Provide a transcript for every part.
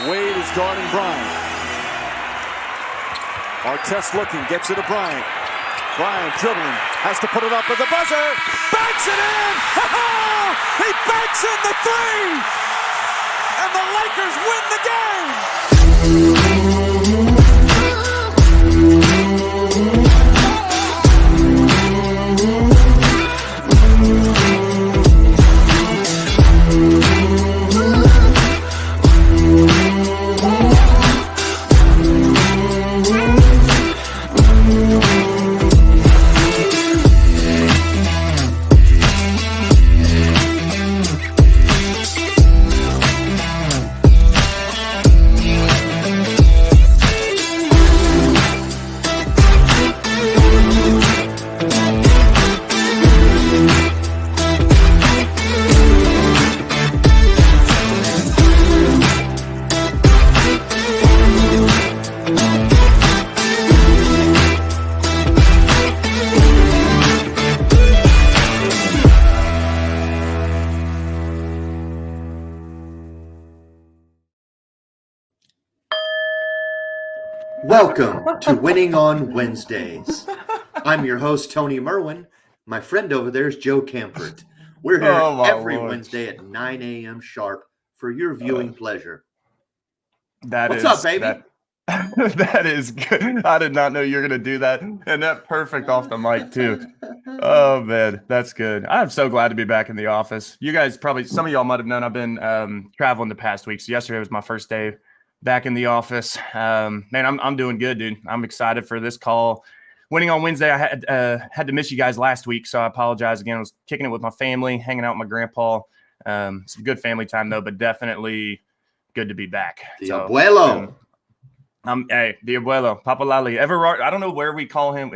Wade is guarding Bryant. Artest looking, gets it to Bryant. Bryant dribbling, has to put it up with the buzzer. Banks it in! He banks in the three! And the Lakers win the game! Welcome to Winning On Wednesdays. I'm your host, Tony Merwin. My friend over there is Joe Campert. We're here every Wednesday at 9 a.m. sharp for your viewing pleasure. What's up, baby? That is good. I did not know you were going to do that. And that perfect off the mic, too. Oh, man, that's good. I'm so glad to be back in the office. You guys probably, some of y'all might have known I've been traveling the past week. So yesterday was my first day back in the office. Man, I'm doing good, dude. I'm excited for this call. Winning on Wednesday, I had to miss you guys last week, so I apologize again. I was kicking it with my family, hanging out with my grandpa. Some good family time, though, but definitely good to be back. The abuelo. Hey, the abuelo, Papa Lali. Everard, I don't know where we call him.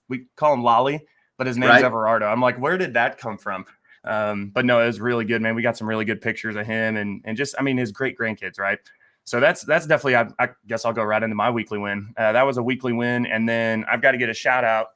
We call him Lali, but his name's right. Everardo. I'm like, where did that come from? But no, it was really good, man. We got some really good pictures of him and just, I mean, his great grandkids, right? So that's definitely, I guess I'll go right into my weekly win. That was a weekly win. And then I've got to get a shout out.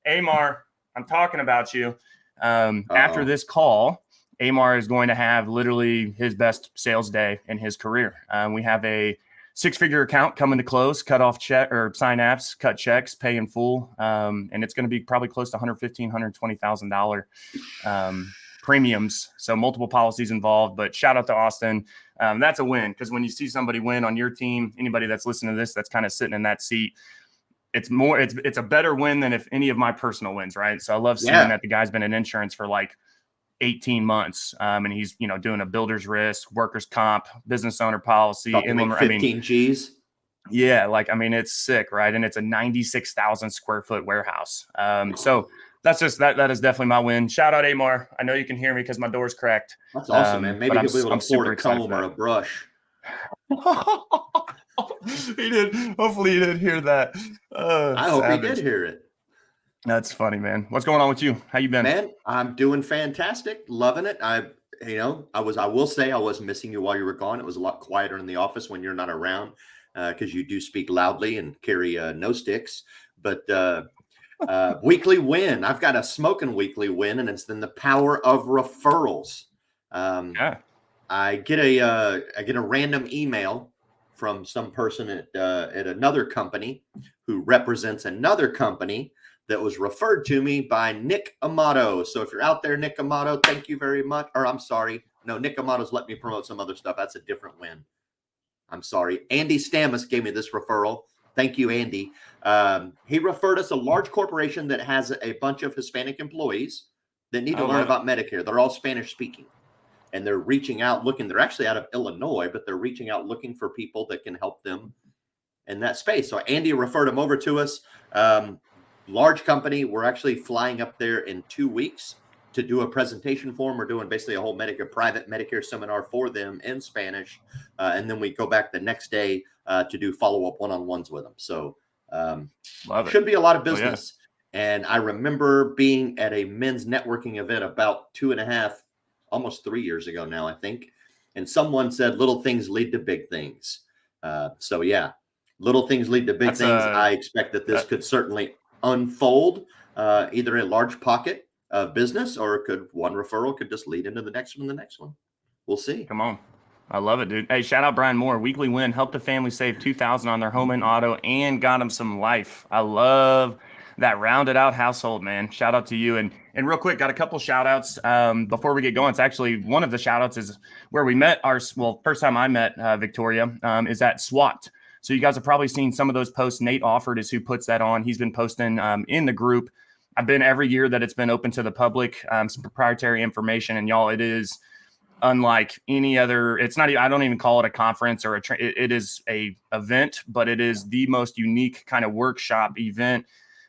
Amar, I'm talking about you. After this call, Amar is going to have literally his best sales day in his career. We have a 6-figure account coming to close, cut off check or sign apps, cut checks, pay in full. And it's going to be probably close to $115,000, $120,000 premiums. So multiple policies involved, but shout out to Austin. That's a win, because when you see somebody win on your team, anybody that's listening to this, that's kind of sitting in that seat, it's a better win than if any of my personal wins, right? So I love seeing that the guy's been in insurance for like 18 months, and he's doing a builder's risk, workers' comp, business owner policy, like 15 G's. Yeah, it's sick, right? And it's a 96,000 square foot warehouse. So that's just that is definitely my win. Shout out Amar. I know you can hear me because my door's cracked. That's awesome, man. Maybe he'll be able to afford a comb or a brush. He did. Hopefully he didn't hear that. I hope he did hear it. That's funny, man. What's going on with you? How you been? Man, I'm doing fantastic. Loving it. I will say I was missing you while you were gone. It was a lot quieter in the office when you're not around, because you do speak loudly and carry no sticks. But weekly win. I've got a smoking weekly win, and it's in the power of referrals. I get a random email from some person at another company who represents another company that was referred to me by Nick Amato. So if you're out there, Nick Amato, thank you very much. Or I'm sorry. No, Nick Amato's let me promote some other stuff. That's a different win. I'm sorry. Andy Stamus gave me this referral. Thank you, Andy. He referred us a large corporation that has a bunch of Hispanic employees that need to learn about Medicare. They're all Spanish speaking, and they're reaching out looking. They're actually out of Illinois, but they're reaching out looking for people that can help them in that space. So Andy referred him over to us. Large company. We're actually flying up there in 2 weeks to do a presentation for them. We're doing basically a whole private Medicare seminar for them in Spanish. And then we go back the next day to do follow-up one-on-ones with them. So should be a lot of business. And I remember being at a men's networking event about 2.5, almost 3 years ago now, I think. And someone said, little things lead to big things. Little things lead to big things. I expect that this could certainly unfold either a large pocket of business, or one referral could just lead into the next one. We'll see. Come on. I love it, dude. Hey, shout out Brian Moore. Weekly win helped a family save $2,000 on their home and auto and got them some life. I love that rounded out household, man. Shout out to you. And real quick, got a couple shout outs before we get going. It's actually one of the shout outs is where we met first time I met Victoria is at SWAT. So you guys have probably seen some of those posts. Nate Offord is who puts that on. He's been posting in the group. I've been every year that it's been open to the public, some proprietary information. And y'all, it is unlike any other. It's not, I don't even call it a conference or it is a event, but it is the most unique kind of workshop event.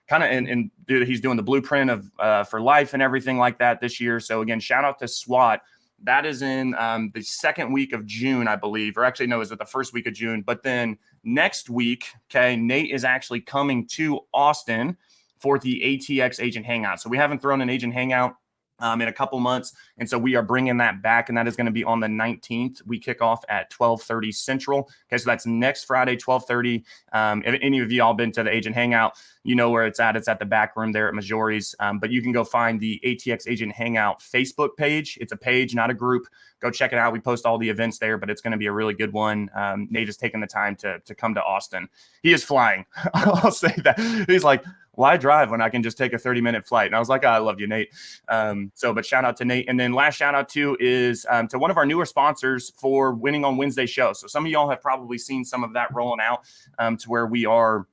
Kind of, and dude, he's doing the blueprint of for life and everything like that this year. So again, shout out to SWAT. That is in the second week of June, I believe, or actually, no, is it the first week of June? But then next week, okay, Nate is actually coming to Austin for the ATX Agent Hangout. So we haven't thrown an Agent Hangout in a couple months. And so we are bringing that back, and that is going to be on the 19th. We kick off at 12:30 Central. Okay, so that's next Friday, 12:30. If any of you all been to the Agent Hangout, you know where it's at. It's at the back room there at Majori's. But you can go find the ATX Agent Hangout Facebook page. It's a page, not a group. Go check it out. We post all the events there, but it's going to be a really good one. Nate is taking the time to come to Austin. He is flying. I'll say that. He's like, why drive when I can just take a 30-minute flight? And I was like, I love you, Nate. But shout out to Nate. And then last shout out to is to one of our newer sponsors for Winning on Wednesday show. So some of y'all have probably seen some of that rolling out to where we are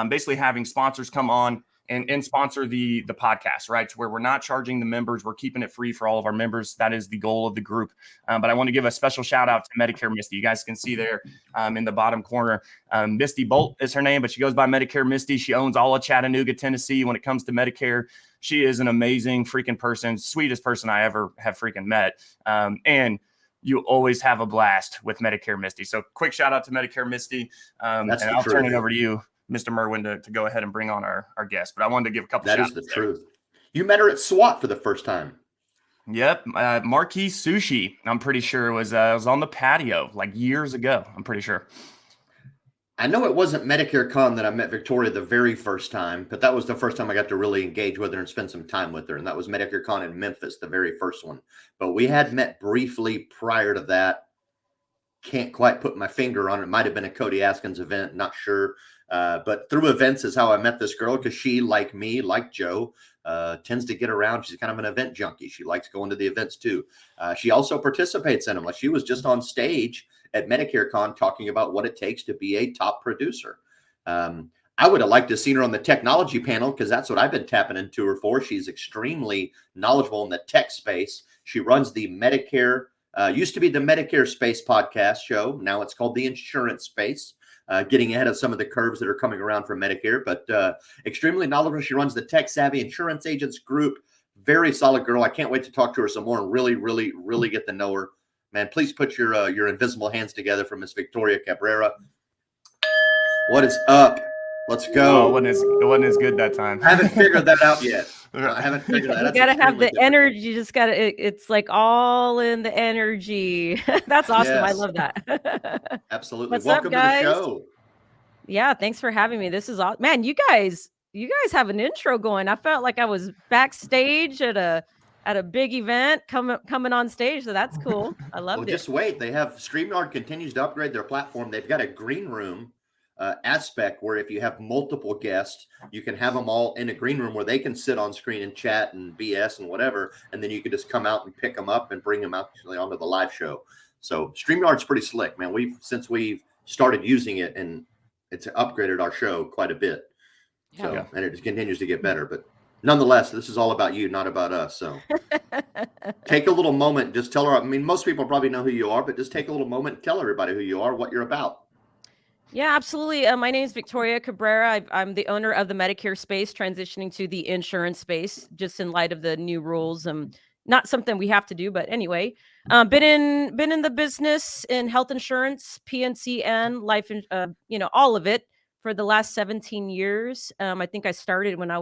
basically having sponsors come on and sponsor the podcast, right? To where we're not charging the members. We're keeping it free for all of our members. That is the goal of the group. But I want to give a special shout out to Medicare Misty. You guys can see there in the bottom corner. Misty Bolt is her name, but she goes by Medicare Misty. She owns all of Chattanooga, Tennessee. When it comes to Medicare, she is an amazing freaking person, sweetest person I ever have freaking met. And you always have a blast with Medicare Misty. So quick shout out to Medicare Misty. And I'll turn it over to you, Mr. Merwin, to go ahead and bring on our guest. But I wanted to give a couple shout outs. That is the truth. You met her at SWAT for the first time. Yep. Marquis Sushi, I'm pretty sure, was on the patio like years ago. I'm pretty sure. I know it wasn't Medicare Con that I met Victoria the very first time, but that was the first time I got to really engage with her and spend some time with her. And that was Medicare Con in Memphis, the very first one. But we had met briefly prior to that. Can't quite put my finger on it. It might have been a Cody Askins event, not sure. But through events is how I met this girl, because she, like me, like Joe, tends to get around. She's kind of an event junkie. She likes going to the events too. She also participates in them. Like she was just on stage at Medicare Con talking about what it takes to be a top producer. I would have liked to have seen her on the technology panel, because that's what I've been tapping into her for. She's extremely knowledgeable in the tech space. She runs the Medicare, used to be the Medicare Space podcast show. Now it's called the Insurance Space. Getting ahead of some of the curves that are coming around for Medicare, but extremely knowledgeable. She runs the Tech Savvy Insurance Agents Group. Very solid girl. I can't wait to talk to her some more and really, really, really get to know her. Man, please put your invisible hands together for Miss Victoria Cabrera. What is up? Let's go. Oh, it wasn't as good that time. I haven't figured that out yet. I haven't figured that out. You gotta have the energy. You just gotta. It's like all in the energy. That's awesome. Yes. I love that. Absolutely. Welcome to the show. Yeah, thanks for having me. This is awesome, man. You guys have an intro going. I felt like I was backstage at a big event coming on stage. So that's cool. I loved it. Just wait. They have StreamYard continues to upgrade their platform. They've got a green room aspect where if you have multiple guests, you can have them all in a green room where they can sit on screen and chat and BS and whatever, and then you can just come out and pick them up and bring them out onto the live show. So StreamYard's pretty slick, man. Since we've started using it, and it's upgraded our show quite a bit. So and it continues to get better, but nonetheless, this is all about you, not about us. So take a little moment, just tell her. I mean, most people probably know who you are, but just take a little moment and tell everybody who you are, what you're about. Yeah, absolutely. My name is Victoria Cabrera. I'm the owner of the Medicare Space, transitioning to the insurance space, just in light of the new rules. Not something we have to do, but anyway, been in the business in health insurance, PNC, and life, all of it for the last 17 years. I think I started when I'm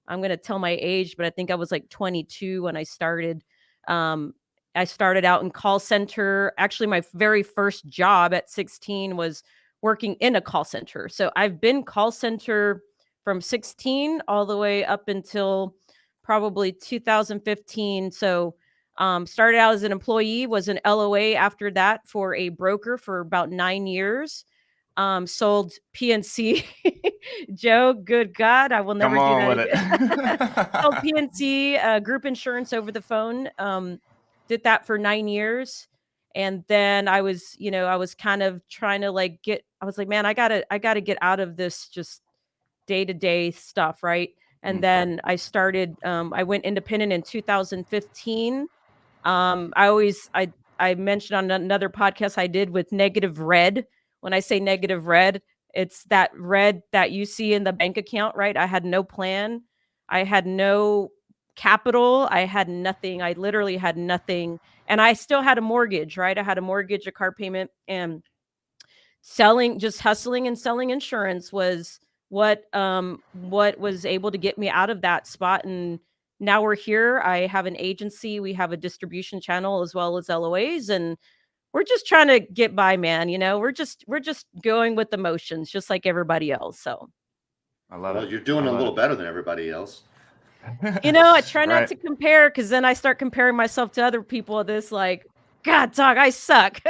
going to tell my age, but I think I was like 22 when I started. I started out in call center. Actually, my very first job at 16 was working in a call center. So I've been call center from 16 all the way up until probably 2015. So Started out as an employee, was an LOA after that for a broker for about 9 years. Sold PNC. Joe, good God, I will never Come do on that with again. Sold it. PNC group insurance over the phone. Did that for 9 years. And then I was kind of trying to I was like, man, I gotta get out of this just day-to-day stuff, right? And then I went independent in 2015. I mentioned on another podcast I did with negative red. When I say negative red, it's that red that you see in the bank account, right? I had no plan. I had no capital. I had nothing. I literally had nothing. And I still had a mortgage, right? I had a mortgage, a car payment, and just hustling and selling insurance was what was able to get me out of that spot. And now we're here. I have an agency, we have a distribution channel as well as LOAs, and we're just trying to get by, man. We're just going with the motions just like everybody else. So I love Well, it. you're doing I a love little it. better than everybody else. I try not Right. to compare, because then I start comparing myself to other people. This like, God, dog, I suck.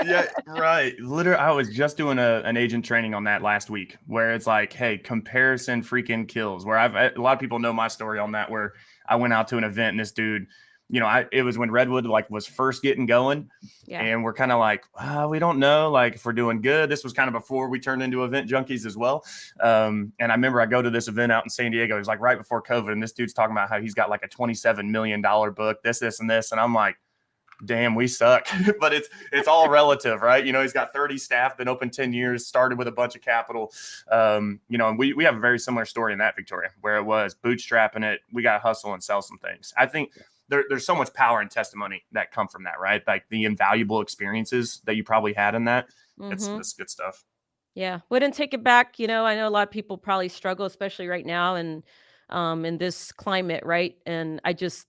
Yeah, right. Literally, I was just doing an agent training on that last week, where it's like, hey, comparison freaking kills. Where a lot of people know my story on that, where I went out to an event and this dude, it was when Redwood was first getting going, Yeah. and we're kind of like, we don't know, if we're doing good. This was kind of before we turned into event junkies as well. And I remember I go to this event out in San Diego. It was right before COVID, and this dude's talking about how he's got a $27 million book, this, and this, and I'm like, damn, we suck. But it's all relative, right? He's got 30 staff, been open 10 years, started with a bunch of capital. And we have a very similar story in that, Victoria, where it was bootstrapping it. We got to hustle and sell some things. I think there's so much power and testimony that come from that, right? Like the invaluable experiences that you probably had in that. It's good stuff. Yeah. Wouldn't take it back. I know a lot of people probably struggle, especially right now and in this climate, right? And I just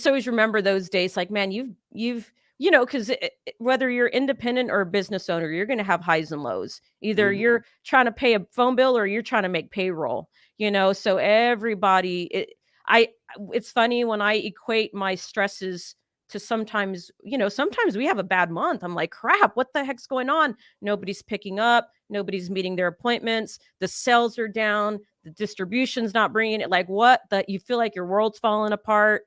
always remember those days. Like, man, you've because whether you're independent or a business owner, you're going to have highs and lows. Either you're trying to pay a phone bill or you're trying to make payroll. So everybody. It's funny when I equate my stresses to sometimes we have a bad month. I'm like, crap, what the heck's going on? Nobody's picking up. Nobody's meeting their appointments. The sales are down. The distribution's not bringing it. Like, what? That you feel like your world's falling apart.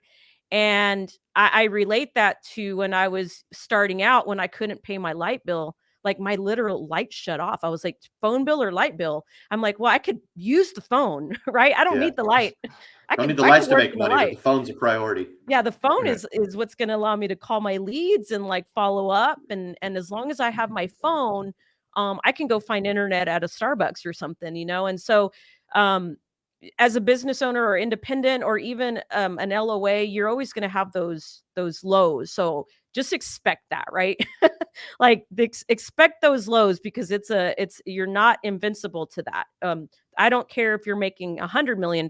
And I relate that to when I was starting out, when I couldn't pay my light bill. Like, my literal light shut off. I was like, phone bill or light bill? I'm like, well, I could use the phone, right? I don't need the light. I Don't could need the lights to work make in the money, but light. the phone's a priority. Yeah, the phone is what's going to allow me to call my leads and follow up. And as long as I have my phone, I can go find internet at a Starbucks or something, And so, as a business owner or independent or even an LOA, you're always going to have those lows. So just expect that, right? Expect those lows, because you're not invincible to that. I don't care if you're making $100 million,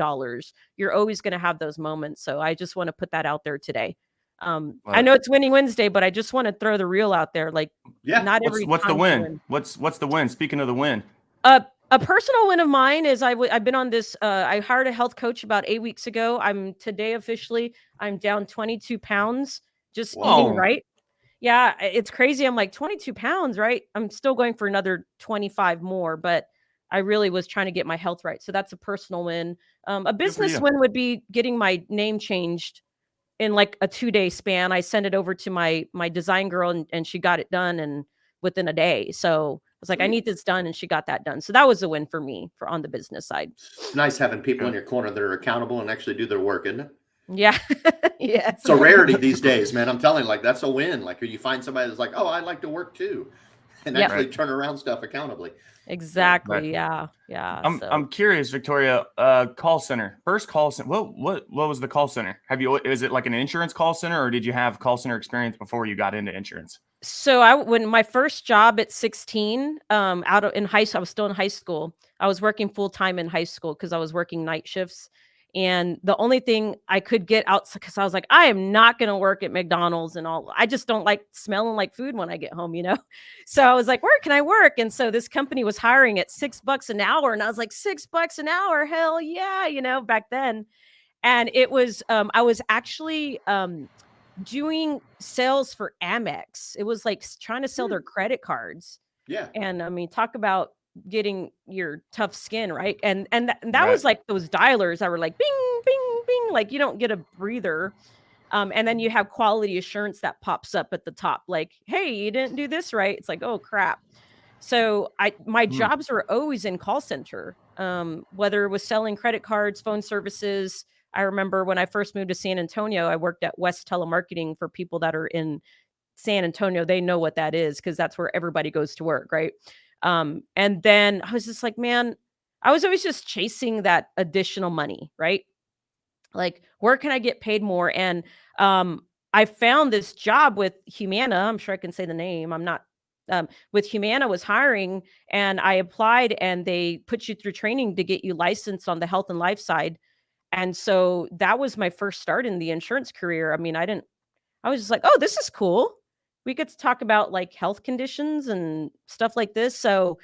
you're always going to have those moments. So I just want to put that out there today. I know it's Winning Wednesday, but I just want to throw the real out there. Not every what's the time win? What's the win? Speaking of the win. A personal win of mine is I've been on this. I hired a health coach about 8 weeks ago. I'm down 22 pounds just eating right. Yeah, it's crazy. I'm like 22 pounds, right? I'm still going for another 25 more, but I really was trying to get my health right. So that's a personal win. A business win would be getting my name changed in a 2-day span. I sent it over to my design girl and she got it done and within a day. So I was like, I need this done, and she got that done. So that was a win for me on the business side. It's nice having people in your corner that are accountable and actually do their work, isn't it? Yeah. Yeah. It's a rarity these days, man. I'm telling you, that's a win. You find somebody that's like, oh, I like to work too, and actually turn around stuff accountably. Exactly. Yeah. Yeah. I'm curious, Victoria. Call center. First call center. What was the call center? Is it like an insurance call center, or did you have call center experience before you got into insurance? So when my first job at 16, I was still in high school. I was working full time in high school because I was working night shifts. And the only thing I could get out, because I was like, I am not going to work at McDonald's and all. I just don't like smelling like food when I get home, So I was like, where can I work? And so this company was hiring at $6 an hour. And I was like, $6 an hour? Hell yeah, back then. And it was, I was actually doing sales for Amex. It was like trying to sell their credit cards. Yeah. And I mean, talk about getting your tough skin, right? And that was Right. like those dialers that were like bing, bing, bing, like you don't get a breather. And then you have quality assurance that pops up at the top, like, hey, you didn't do this right. It's like, oh crap. So my jobs were always in call center, whether it was selling credit cards, phone services. I remember when I first moved to San Antonio, I worked at West Telemarketing. For people that are in San Antonio, they know what that is because that's where everybody goes to work, right? And then I was just like, man, I was always just chasing that additional money, right? Like, where can I get paid more? And I found this job with Humana. I'm sure I can say the name. I'm not with Humana was hiring, and I applied, and they put you through training to get you licensed on the health and life side. And so that was my first start in the insurance career. I mean, I was just like, oh, this is cool. We get to talk about like health conditions and stuff like this. So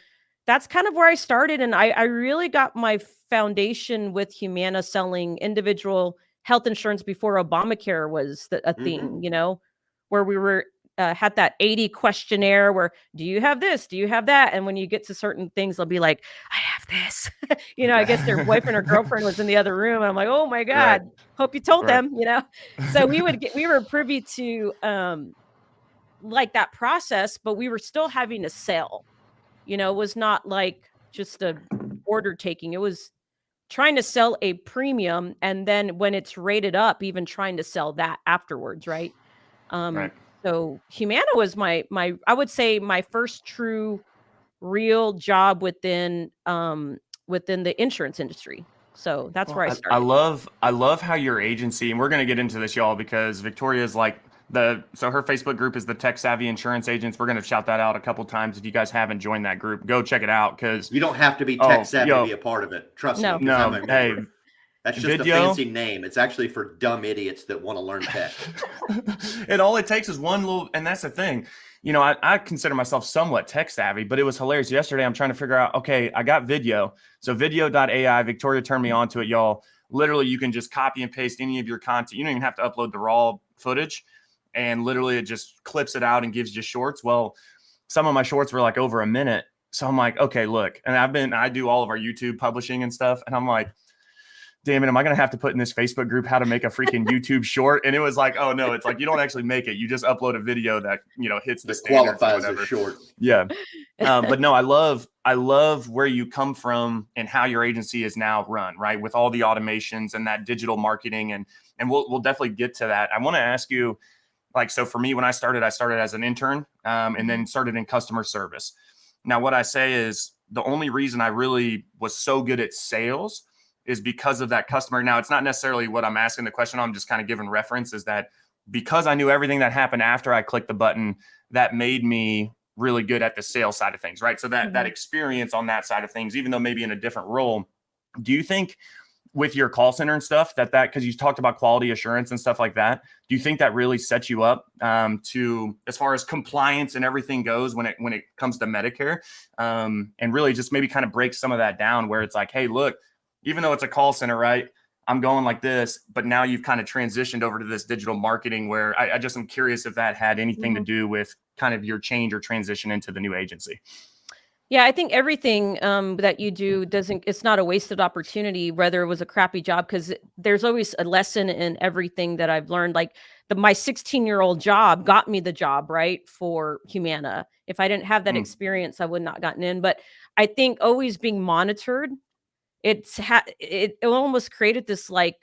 that's kind of where I started. And I really got my foundation with Humana selling individual health insurance before Obamacare was a thing, where we were had that 80 questionnaire where, do you have this? Do you have that? And when you get to certain things, they'll be like, I have this. I guess their boyfriend or girlfriend was in the other room. And I'm like, oh my Right. God, hope you told Right. them, So we were privy to like that process, but we were still having to sell. It was not like just a order taking. It was trying to sell a premium, and then when it's rated up, even trying to sell that afterwards, right? Right. So Humana was my I would say my first true real job within the insurance industry. So that's where I I started. love how your agency, and we're going to get into this, y'all, because Victoria's like so her Facebook group is the Tech Savvy Insurance Agents. We're going to shout that out a couple times. If you guys haven't joined that group, go check it out, because You don't have to be tech savvy to be a part of it. Trust me, because I'm a hey, member. That's just video, a fancy name. It's actually for dumb idiots that want to learn tech. And all it takes is one little, and that's the thing. I consider myself somewhat tech savvy, but it was hilarious. Yesterday, I'm trying to figure out, okay, I got video. So video.ai, Victoria turned me on to it, y'all. Literally, you can just copy and paste any of your content. You don't even have to upload the raw footage. And literally, it just clips it out and gives you shorts. Well, some of my shorts were like over a minute. So I'm like, okay, look. And I do all of our YouTube publishing and stuff. And I'm like, damn it, am I going to have to put in this Facebook group how to make a freaking YouTube short? And it was like, oh no, it's like, you don't actually make it. You just upload a video that, hits the standards qualifies or whatever. as short. Yeah. But no, I love where you come from and how your agency is now run, right? With all the automations and that digital marketing. And we'll definitely get to that. I want to ask you, like, so for me, when I started as an intern, and then started in customer service. Now, what I say is the only reason I really was so good at sales is because of that customer. Now, it's not necessarily what I'm asking the question. I'm just kind of giving reference, is that because I knew everything that happened after I clicked the button, that made me really good at the sales side of things, right? So that experience on that side of things, even though maybe in a different role, do you think with your call center and stuff that because you talked about quality assurance and stuff like that, do you think that really sets you up to, as far as compliance and everything goes when it comes to Medicare, and really just maybe kind of break some of that down, where it's like, hey, look, even though it's a call center, right, I'm going like this, but now you've kind of transitioned over to this digital marketing, where I just am curious if that had anything to do with kind of your change or transition into the new agency. Yeah, I think everything that you do it's not a wasted opportunity, whether it was a crappy job, because there's always a lesson in everything that I've learned. Like my 16-year-old job got me the job, right, for Humana. If I didn't have that experience, I would not gotten in. But I think always being monitored, it almost created this like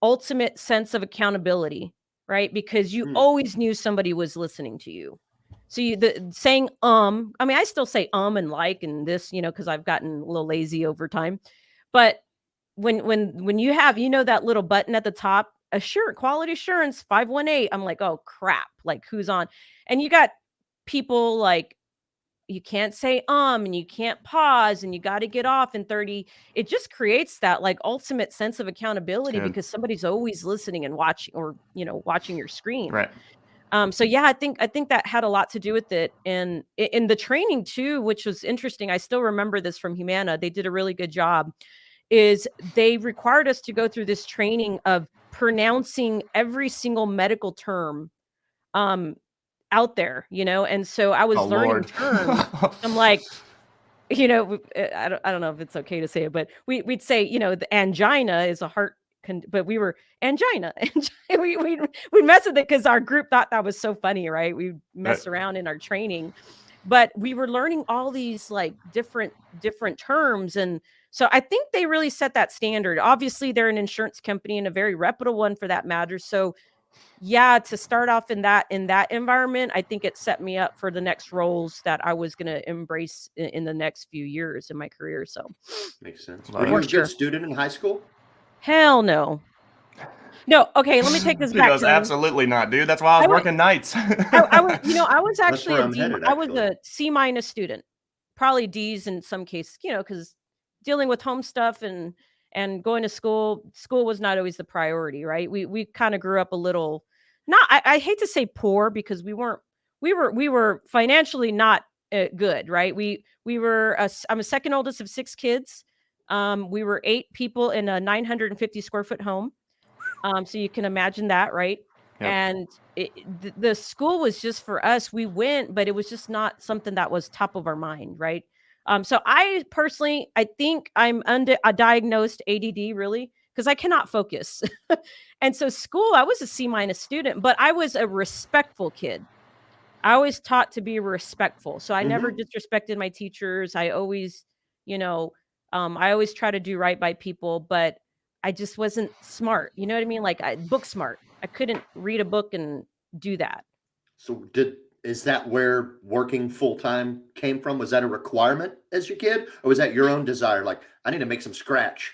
ultimate sense of accountability, right? Because you always knew somebody was listening to you. So saying I mean, I still say and like and this, because I've gotten a little lazy over time. But when you have, that little button at the top, quality assurance 518, I'm like, oh crap, like who's on? And you got people like, you can't say and you can't pause, and you got to get off in 30. It just creates that like ultimate sense of accountability, because somebody's always listening and watching, or watching your screen. Right. So yeah, I think that had a lot to do with it. And in the training too, which was interesting, I still remember this from Humana. They did a really good job. Is they required us to go through this training of pronouncing every single medical term out there, and so I was learning terms. I'm like, I don't know if it's okay to say it, but we'd say, the angina is a heart, but we were angina. we mess with it because our group thought that was so funny, right? We mess around in our training, but we were learning all these like different terms, and so I think they really set that standard. Obviously, they're an insurance company and a very reputable one for that matter. So yeah, to start off in that environment, I think it set me up for the next roles that I was going to embrace in the next few years in my career. So makes sense. Love Were you a For sure. good student in high school? Hell no. No, okay, let me take this She back. goes, absolutely not, dude. That's why I was working nights. I was, I was That's actually where I'm headed, I was actually. a C- student, probably D's in some cases, because dealing with home stuff and going to school was not always the priority, right? We kind of grew up a little, not, I hate to say poor, because we were financially not good, right? We were I'm a second oldest of 6 kids. We were 8 people in a 950 square foot home. So you can imagine that, right? Yep. And the school was just for us. We went, but it was just not something that was top of our mind, right? So I personally, I think I'm diagnosed ADD, really, because I cannot focus. And so school, I was a C- student, but I was a respectful kid. I always taught to be respectful. So I never disrespected my teachers. I always, I always try to do right by people, but I just wasn't smart. You know what I mean? Like book smart. I couldn't read a book and do that. So is that where working full time came from? Was that a requirement as your kid, or was that your own desire? Like, I need to make some scratch.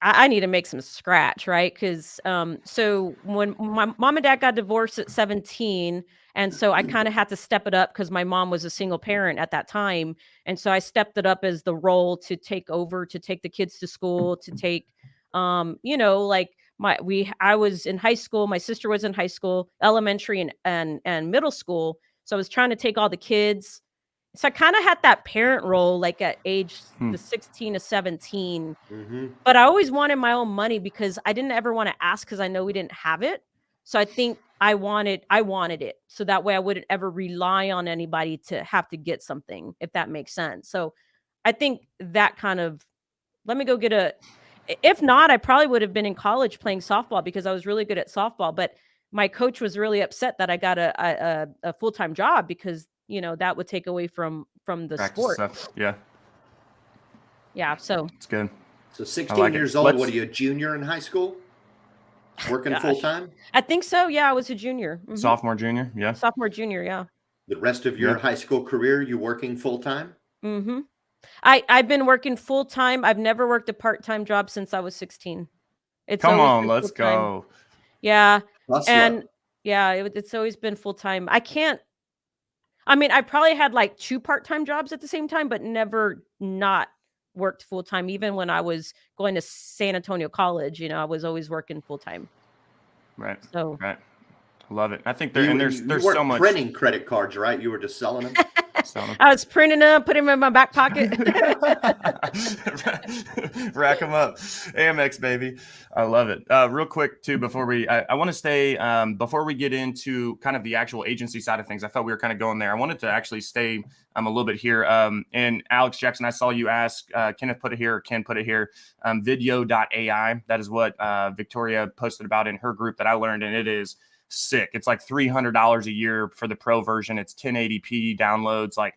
I need to make some scratch, right? Because so when my mom and dad got divorced at 17, and so I kind of had to step it up because my mom was a single parent at that time, and so I stepped it up as the role to take over, to take the kids to school, to take, like I was in high school, my sister was in high school, elementary and middle school, so I was trying to take all the kids. So I kind of had that parent role, like at age the 16 to 17. But I always wanted my own money because I didn't ever want to ask, because I know we didn't have it. So I think I wanted it. So that way I wouldn't ever rely on anybody to have to get something, if that makes sense. So I think that kind of, let me go get if not, I probably would have been in college playing softball because I was really good at softball. But my coach was really upset that I got a full-time job because, that would take away from the Practice sport. stuff. Yeah. Yeah. So It's good. So 16 like years it. old, what are you, a junior in high school? Working full time? I think so. Yeah, I was a junior. Sophomore, junior. Yeah. Sophomore, junior. Yeah. The rest of your high school career, you working full time? I've bbeen working full time. I've never worked a part-time job since I was 16. It's Come always on, been let's full-time. go. Yeah. Hustler. And yeah, it's always been full-time. I probably had like 2 part-time jobs at the same time, but never not worked full-time. Even when I was going to San Antonio College, I was always working full-time. Right. So Right. Love it. I think You there's weren't so much printing credit cards, right? You were just selling them. I was printing them, putting them in my back pocket. Rack them up. Amex, baby. I love it. Real quick, too, before I want to stay, before we get into kind of the actual agency side of things, I thought we were kind of going there. I wanted to actually stay a little bit here. And Alex Jackson, I saw you ask, Kenneth put it here, or Ken put it here, video.ai. That is what Victoria posted about in her group that I learned, and it is sick. It's like $300 a year for the pro version. It's 1080p downloads. Like,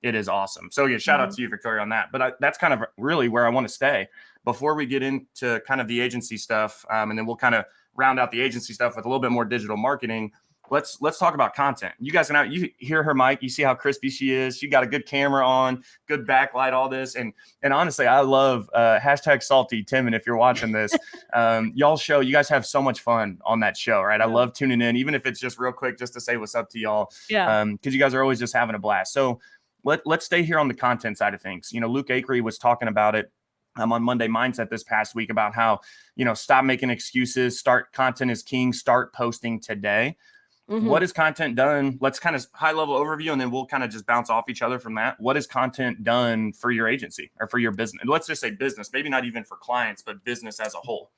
it is awesome. So yeah, shout out to you, Victoria, on that. But that's kind of really where I want to stay before we get into kind of the agency stuff. And then we'll kind of round out the agency stuff with a little bit more digital marketing. Let's talk about content. You guys can you hear her mic, you see how crispy she is. She got a good camera on, good backlight, all this. And honestly, I love hashtag salty Tim. And if you're watching this, you guys have so much fun on that show, right? I love tuning in, even if it's just real quick, just to say what's up to y'all. Yeah. Because you guys are always just having a blast. So let's stay here on the content side of things. Luke Akery was talking about it on Monday Mindset this past week about how, stop making excuses, start content is king, start posting today. What is content done? Let's kind of high level overview, and then we'll kind of just bounce off each other from that. What is content done for your agency or for your business? Let's just say business, maybe not even for clients, but business as a whole.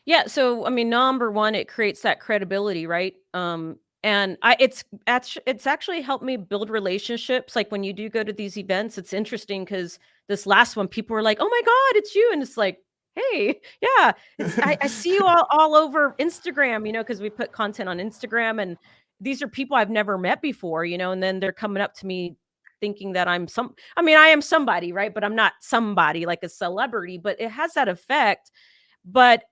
Yeah. So, number one, it creates that credibility, right? And it's actually helped me build relationships. Like when you do go to these events, it's interesting because this last one, people were like, "Oh my God, it's you!" And it's like, "Hey, yeah, I see you all over Instagram, because we put content on Instagram, and these are people I've never met before, and then they're coming up to me thinking that I am somebody, right? But I'm not somebody like a celebrity, but it has that effect. But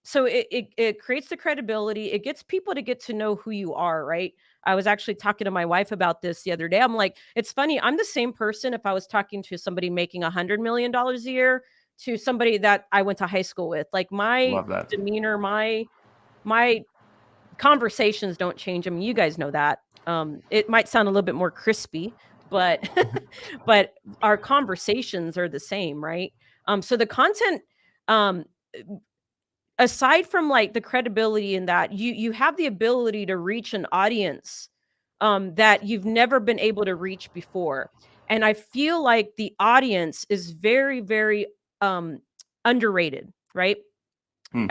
so it creates the credibility. It gets people to get to know who you are, right? I was actually talking to my wife about this the other day. I'm like, it's funny. I'm the same person if I was talking to somebody making $100 million a year to somebody that I went to high school with. Like my Love that. demeanor, my conversations don't change. I mean, you guys know that. It might sound a little bit more crispy, but but our conversations are the same, right? So the content, um, aside from like the credibility in that, you have the ability to reach an audience that you've never been able to reach before. And I feel like the audience is very, very underrated, right? Hmm.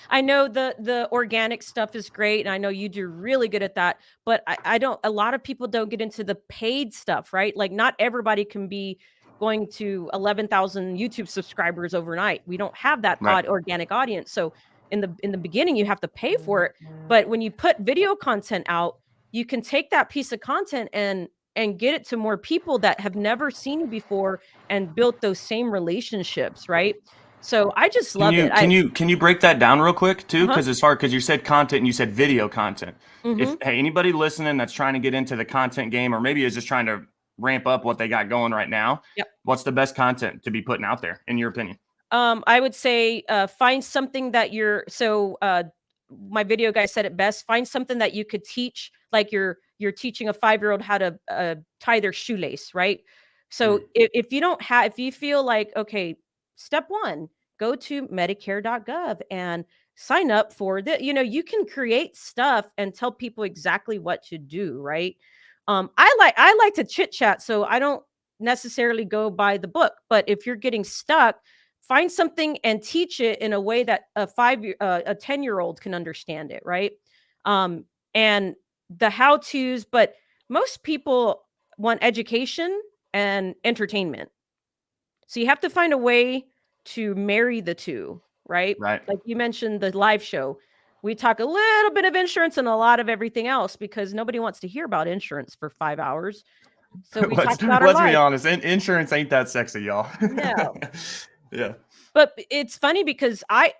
I know the organic stuff is great, and I know you do really good at that, but I don't, a lot of people don't get into the paid stuff, right? Like not everybody can be going to 11,000 YouTube subscribers overnight. We don't have that Right. organic audience. So in the beginning, you have to pay for it. But when you put video content out, you can take that piece of content and get it to more people that have never seen you before and built those same relationships, right? So I just Can love you it. can you can you break that down real quick too? Uh-huh. Because it's hard because you said content and you said video content. If Mhm. hey, anybody listening that's trying to get into the content game or maybe is just trying to ramp up what they got going right now, Yep. what's the best content to be putting out there in your opinion? I would say find something that my video guy said it best. Find something that you could teach, like you're teaching a 5-year-old how to tie their shoelace, right? So if you don't have, if you feel like, okay, step one, go to Medicare.gov and sign up for you can create stuff and tell people exactly what to do, right? I like to chit chat, so I don't necessarily go by the book. But if you're getting stuck, find something and teach it in a way that a 10-year-old can understand it, right? um and the how to's, but most people want education and entertainment, so you have to find a way to marry the two, right? Right. Like you mentioned the live show, we talk a little bit of insurance and a lot of everything else because nobody wants to hear about insurance for 5 hours, so we let's talk about our let's be life. honest. Insurance ain't that sexy, y'all. No. Yeah. But it's funny because I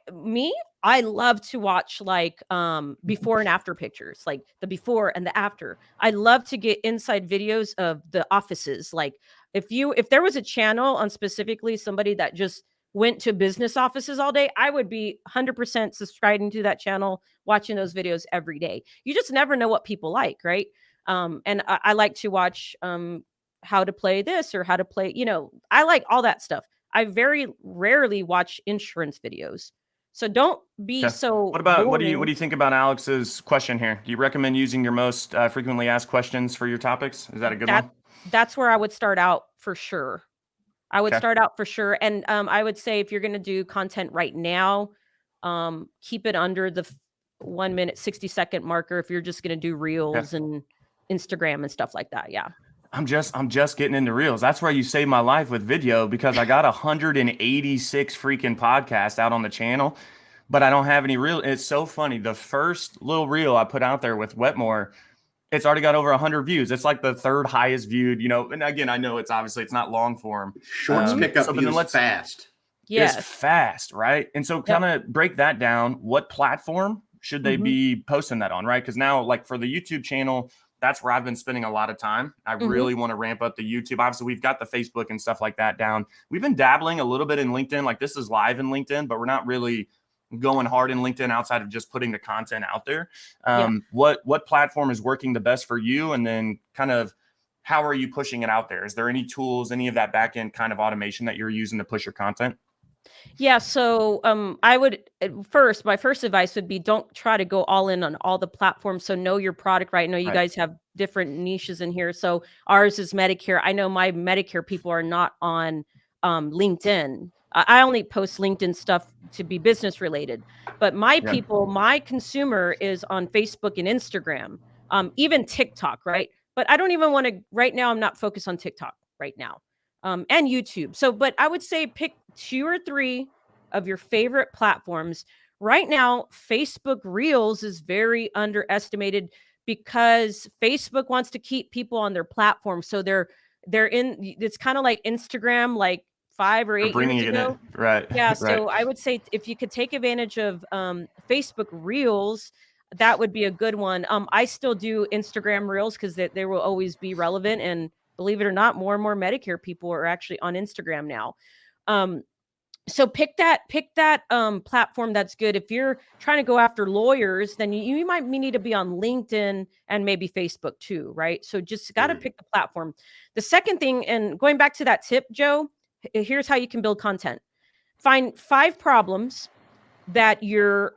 love to watch like before and after pictures, like the before and the after. I love to get inside videos of the offices. Like if there was a channel on specifically somebody that just went to business offices all day, I would be 100% subscribing to that channel, watching those videos every day. You just never know what people like, right? And I like to watch how to play this or how to play, I like all that stuff. I very rarely watch insurance videos. So don't be Okay. so What do you boring. think about Alex's question here? Do you recommend using your most frequently asked questions for your topics? Is that a good That one? that's where I would start out for sure. I would Okay. start out for sure. And I would say if you're going to do content right now, keep it under the 1 minute, 60-second marker. If you're just going to do Okay. reels and Instagram and stuff like that. Yeah. I'm just getting into reels. That's where you saved my life with video because I got 186 freaking podcasts out on the channel, but I don't have any reel. It's so funny. The first little reel I put out there with Wetmore, it's already got over 100 views. It's like the third highest viewed, and again, I know it's obviously it's not long form. Shorts pick up So but then views fast. is Yes. fast, right? And so Yep. kind of break that down. What platform should they be posting that on, right? Because now, like for the YouTube channel, that's where I've been spending a lot of time. I really want to ramp up the YouTube. Obviously, we've got the Facebook and stuff like that down. We've been dabbling a little bit in LinkedIn. Like this is live in LinkedIn, but we're not really going hard in LinkedIn outside of just putting the content out there. Yeah. What platform is working the best for you? And then kind of how are you pushing it out there? Is there any tools, any of that back end kind of automation that you're using to push your content? Yeah, so I would my first advice would be don't try to go all in on all the platforms. So know your product, right? I know you Right. guys have different niches in here. So ours is Medicare. I know my Medicare people are not on LinkedIn. I only post LinkedIn stuff to be business related, but my Yeah. people, my consumer is on Facebook and Instagram, even TikTok, right? But I don't even want to, right now, I'm not focused on TikTok right now, and YouTube. So, but I would say pick 2 or 3 of your favorite platforms. Right now, Facebook Reels is very underestimated because Facebook wants to keep people on their platform. So they're in, it's kind of like Instagram, like 5 or They're 8 bringing years it in. ago. Right. Yeah, Right. so I would say if you could take advantage of Facebook Reels, that would be a good one. I still do Instagram Reels because they will always be relevant. And believe it or not, more and more Medicare people are actually on Instagram now. So pick that platform that's good. If you're trying to go after lawyers, then you might need to be on LinkedIn and maybe Facebook too, right? So just got to pick the platform. The second thing, and going back to that tip, Joe, here's how you can build content. Find 5 problems that your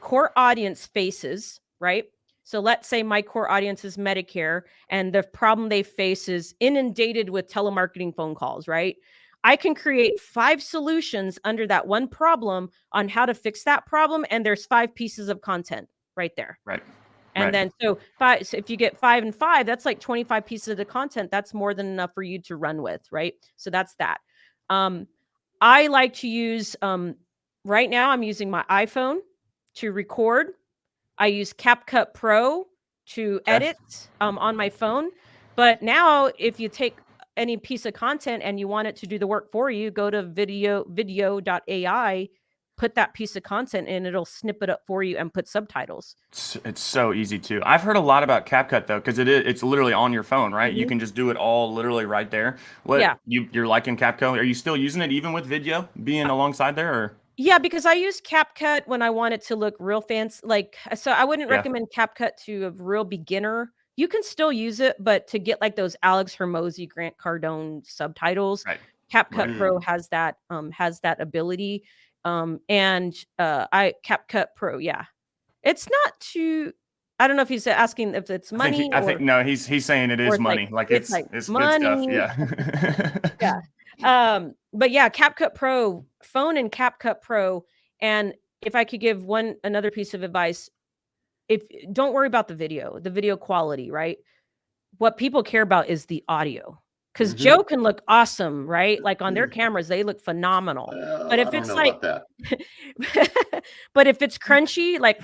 core audience faces, right? So let's say my core audience is Medicare and the problem they face is inundated with telemarketing phone calls, right? I can create 5 solutions under that one problem on how to fix that problem, and there's 5 pieces of content right there. Right. And then so if you get 5 and 5, that's like 25 pieces of the content. That's more than enough for you to run with, right? So that's that. I like to use right now I'm using my iPhone to record. I use CapCut Pro to edit on my phone. But now if you take any piece of content and you want it to do the work for you, go to video.ai, put that piece of content in, it'll snip it up for you and put subtitles. It's so easy too. I've heard a lot about CapCut though, because it's literally on your phone, right? You Mhm. can just do it all literally right there. Yeah. You're liking CapCut? Are you still using it even with video being alongside there? Or Yeah, because I use CapCut when I want it to look real fancy. Like, so I wouldn't yeah, recommend CapCut to a real beginner. You can still use it, but to get like those Alex Hermosi, Grant Cardone subtitles, right, CapCut right. Pro has that ability. And I CapCut Pro, yeah. It's not too, I don't know if he's asking if it's money I think no, he's saying it or is money. Like it's like it's good stuff. money. Yeah. Yeah. But yeah, CapCut Pro, phone and CapCut Pro. And if I could give another piece of advice, if don't worry about the video quality, right? What people care about is the audio. Because Joe can look awesome, right? Like on their cameras, they look phenomenal. But Well, I if don't it's know like, about that. but if it's crunchy, like,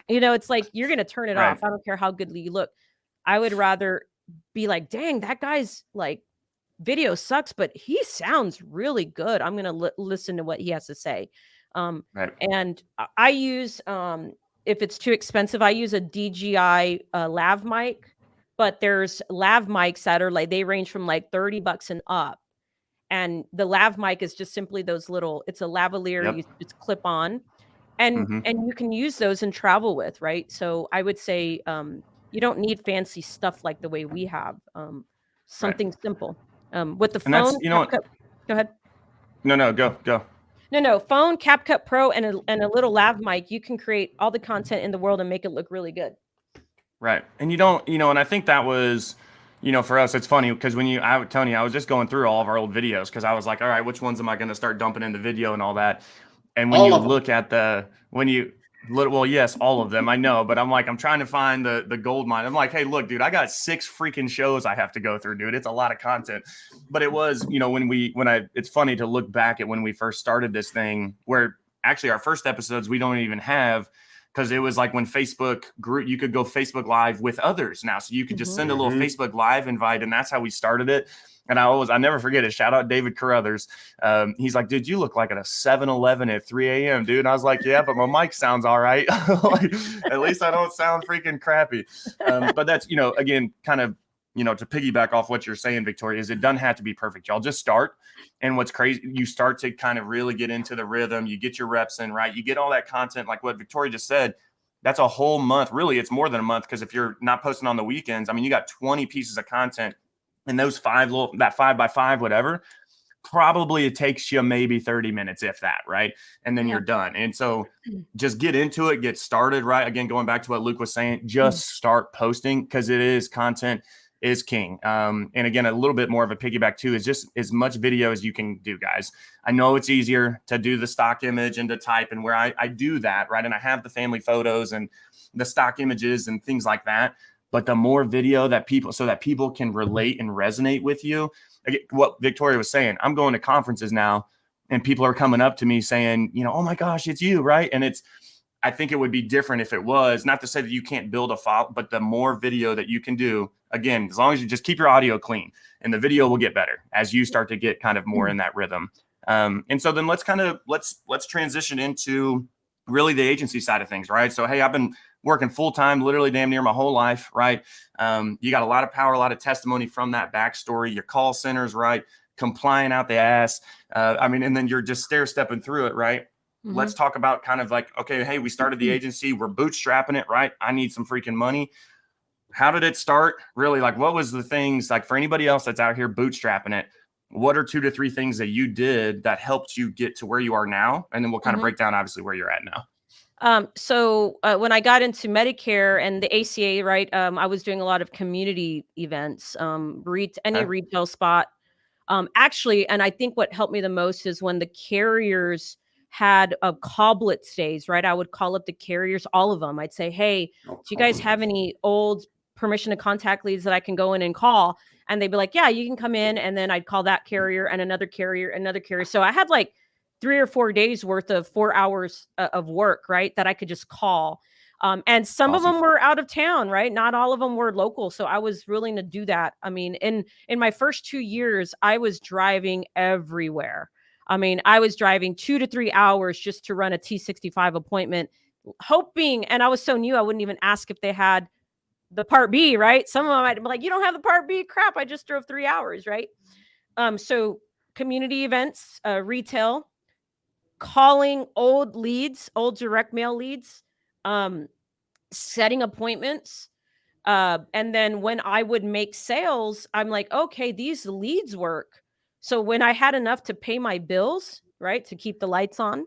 it's like you're gonna turn it Right. off. I don't care how goodly you look. I would rather be like, dang, that guy's like video sucks, but he sounds really good. I'm gonna listen to what he has to say. Right. And I use if it's too expensive, I use a DJI lav mic. But there's lav mics that are like they range from like $30 and up. And the lav mic is just simply those little. It's a lavalier Yep. you just clip on, and Mm-hmm. you can use those and travel with, right? So I would say you don't need fancy stuff like the way we have. Right. Something simple. With the And phone, that's what. CapCut. Go ahead. No, go. No. Phone, CapCut Pro, and a little lav mic. You can create all the content in the world and make it look really good. Right. And you don't, and I think that was, for us, it's funny because Tony, I was just going through all of our old videos because I was like, all right, which ones am I going to start dumping into video and all that? And when All you of them. look at well, yes, all of them, I know, but I'm trying to find the gold mine. I'm like, hey, look, dude, I got 6 freaking shows I have to go through, dude. It's a lot of content. But it was, it's funny to look back at when we first started this thing where actually our first episodes, we don't even have, because it was like when Facebook grew, you could go Facebook Live with others now. So you could just send a little Facebook Live invite, and that's how we started it. And I never forget it. Shout out David Carruthers. He's like, dude, you look like at a 7-Eleven at 3 a.m., dude. And I was like, yeah, but my mic sounds all right. Like, at least I don't sound freaking crappy. But that's, again, kind of, to piggyback off what you're saying, Victoria, is it doesn't have to be perfect. Y'all just start. And what's crazy, you start to kind of really get into the rhythm. You get your reps in, right? You get all that content, like what Victoria just said. That's a whole month. Really, it's more than a month, because if you're not posting on the weekends, I mean, you got 20 pieces of content, and those 5x5, whatever, probably it takes you maybe 30 minutes, if that, right? And then you're done. And so just get into it, get started, right? Again, going back to what Luke was saying, just start posting, because it is content. is king. And again, a little bit more of a piggyback too is just as much video as you can do, guys. I know it's easier to do the stock image and to type, and where I do that, right? And I have the family photos and the stock images and things like that. But the more video that people can relate and resonate with you, what Victoria was saying, I'm going to conferences now and people are coming up to me saying, oh my gosh, it's you, right? And I think it would be different if it was, not to say that you can't build a file, but the more video that you can do, again, as long as you just keep your audio clean, and the video will get better as you start to get kind of more in that rhythm. And so then let's transition into really the agency side of things, right? So, hey, I've been working full-time, literally damn near my whole life, right? You got a lot of power, a lot of testimony from that backstory, your call centers, right? Complying out the ass. And then you're just stair-stepping through it, right? Mm-hmm. Let's talk about kind of like, okay, hey, we started the agency, we're bootstrapping it, right? I need some freaking money. How did it start? Really, like, what was the things, like for anybody else that's out here bootstrapping it, what are 2 to 3 things that you did that helped you get to where you are now? And then we'll kind of break down, obviously, where you're at now. So when I got into Medicare and the ACA, right, I was doing a lot of community events, any retail spot. Actually, and I think what helped me the most is when the carriers had call blitz days, right? I would call up the carriers, all of them. I'd say, hey, do you guys have any old permission to contact leads that I can go in and call? And they'd be like, yeah, you can come in. And then I'd call that carrier and another carrier, another carrier. So I had like 3 or 4 days worth of 4 hours of work, right? That I could just call. And some of them were out of town, right? Not all of them were local. So I was willing to do that. I mean, in my first 2 years, I was driving everywhere. I mean, I was driving 2 to 3 hours just to run a T65 appointment, hoping, and I was so new, I wouldn't even ask if they had the Part B, right? Some of them might be like, you don't have the Part B? Crap, I just drove 3 hours, right? So community events, retail, calling old leads, old direct mail leads, setting appointments. And then when I would make sales, I'm like, okay, these leads work. So when I had enough to pay my bills, right, to keep the lights on,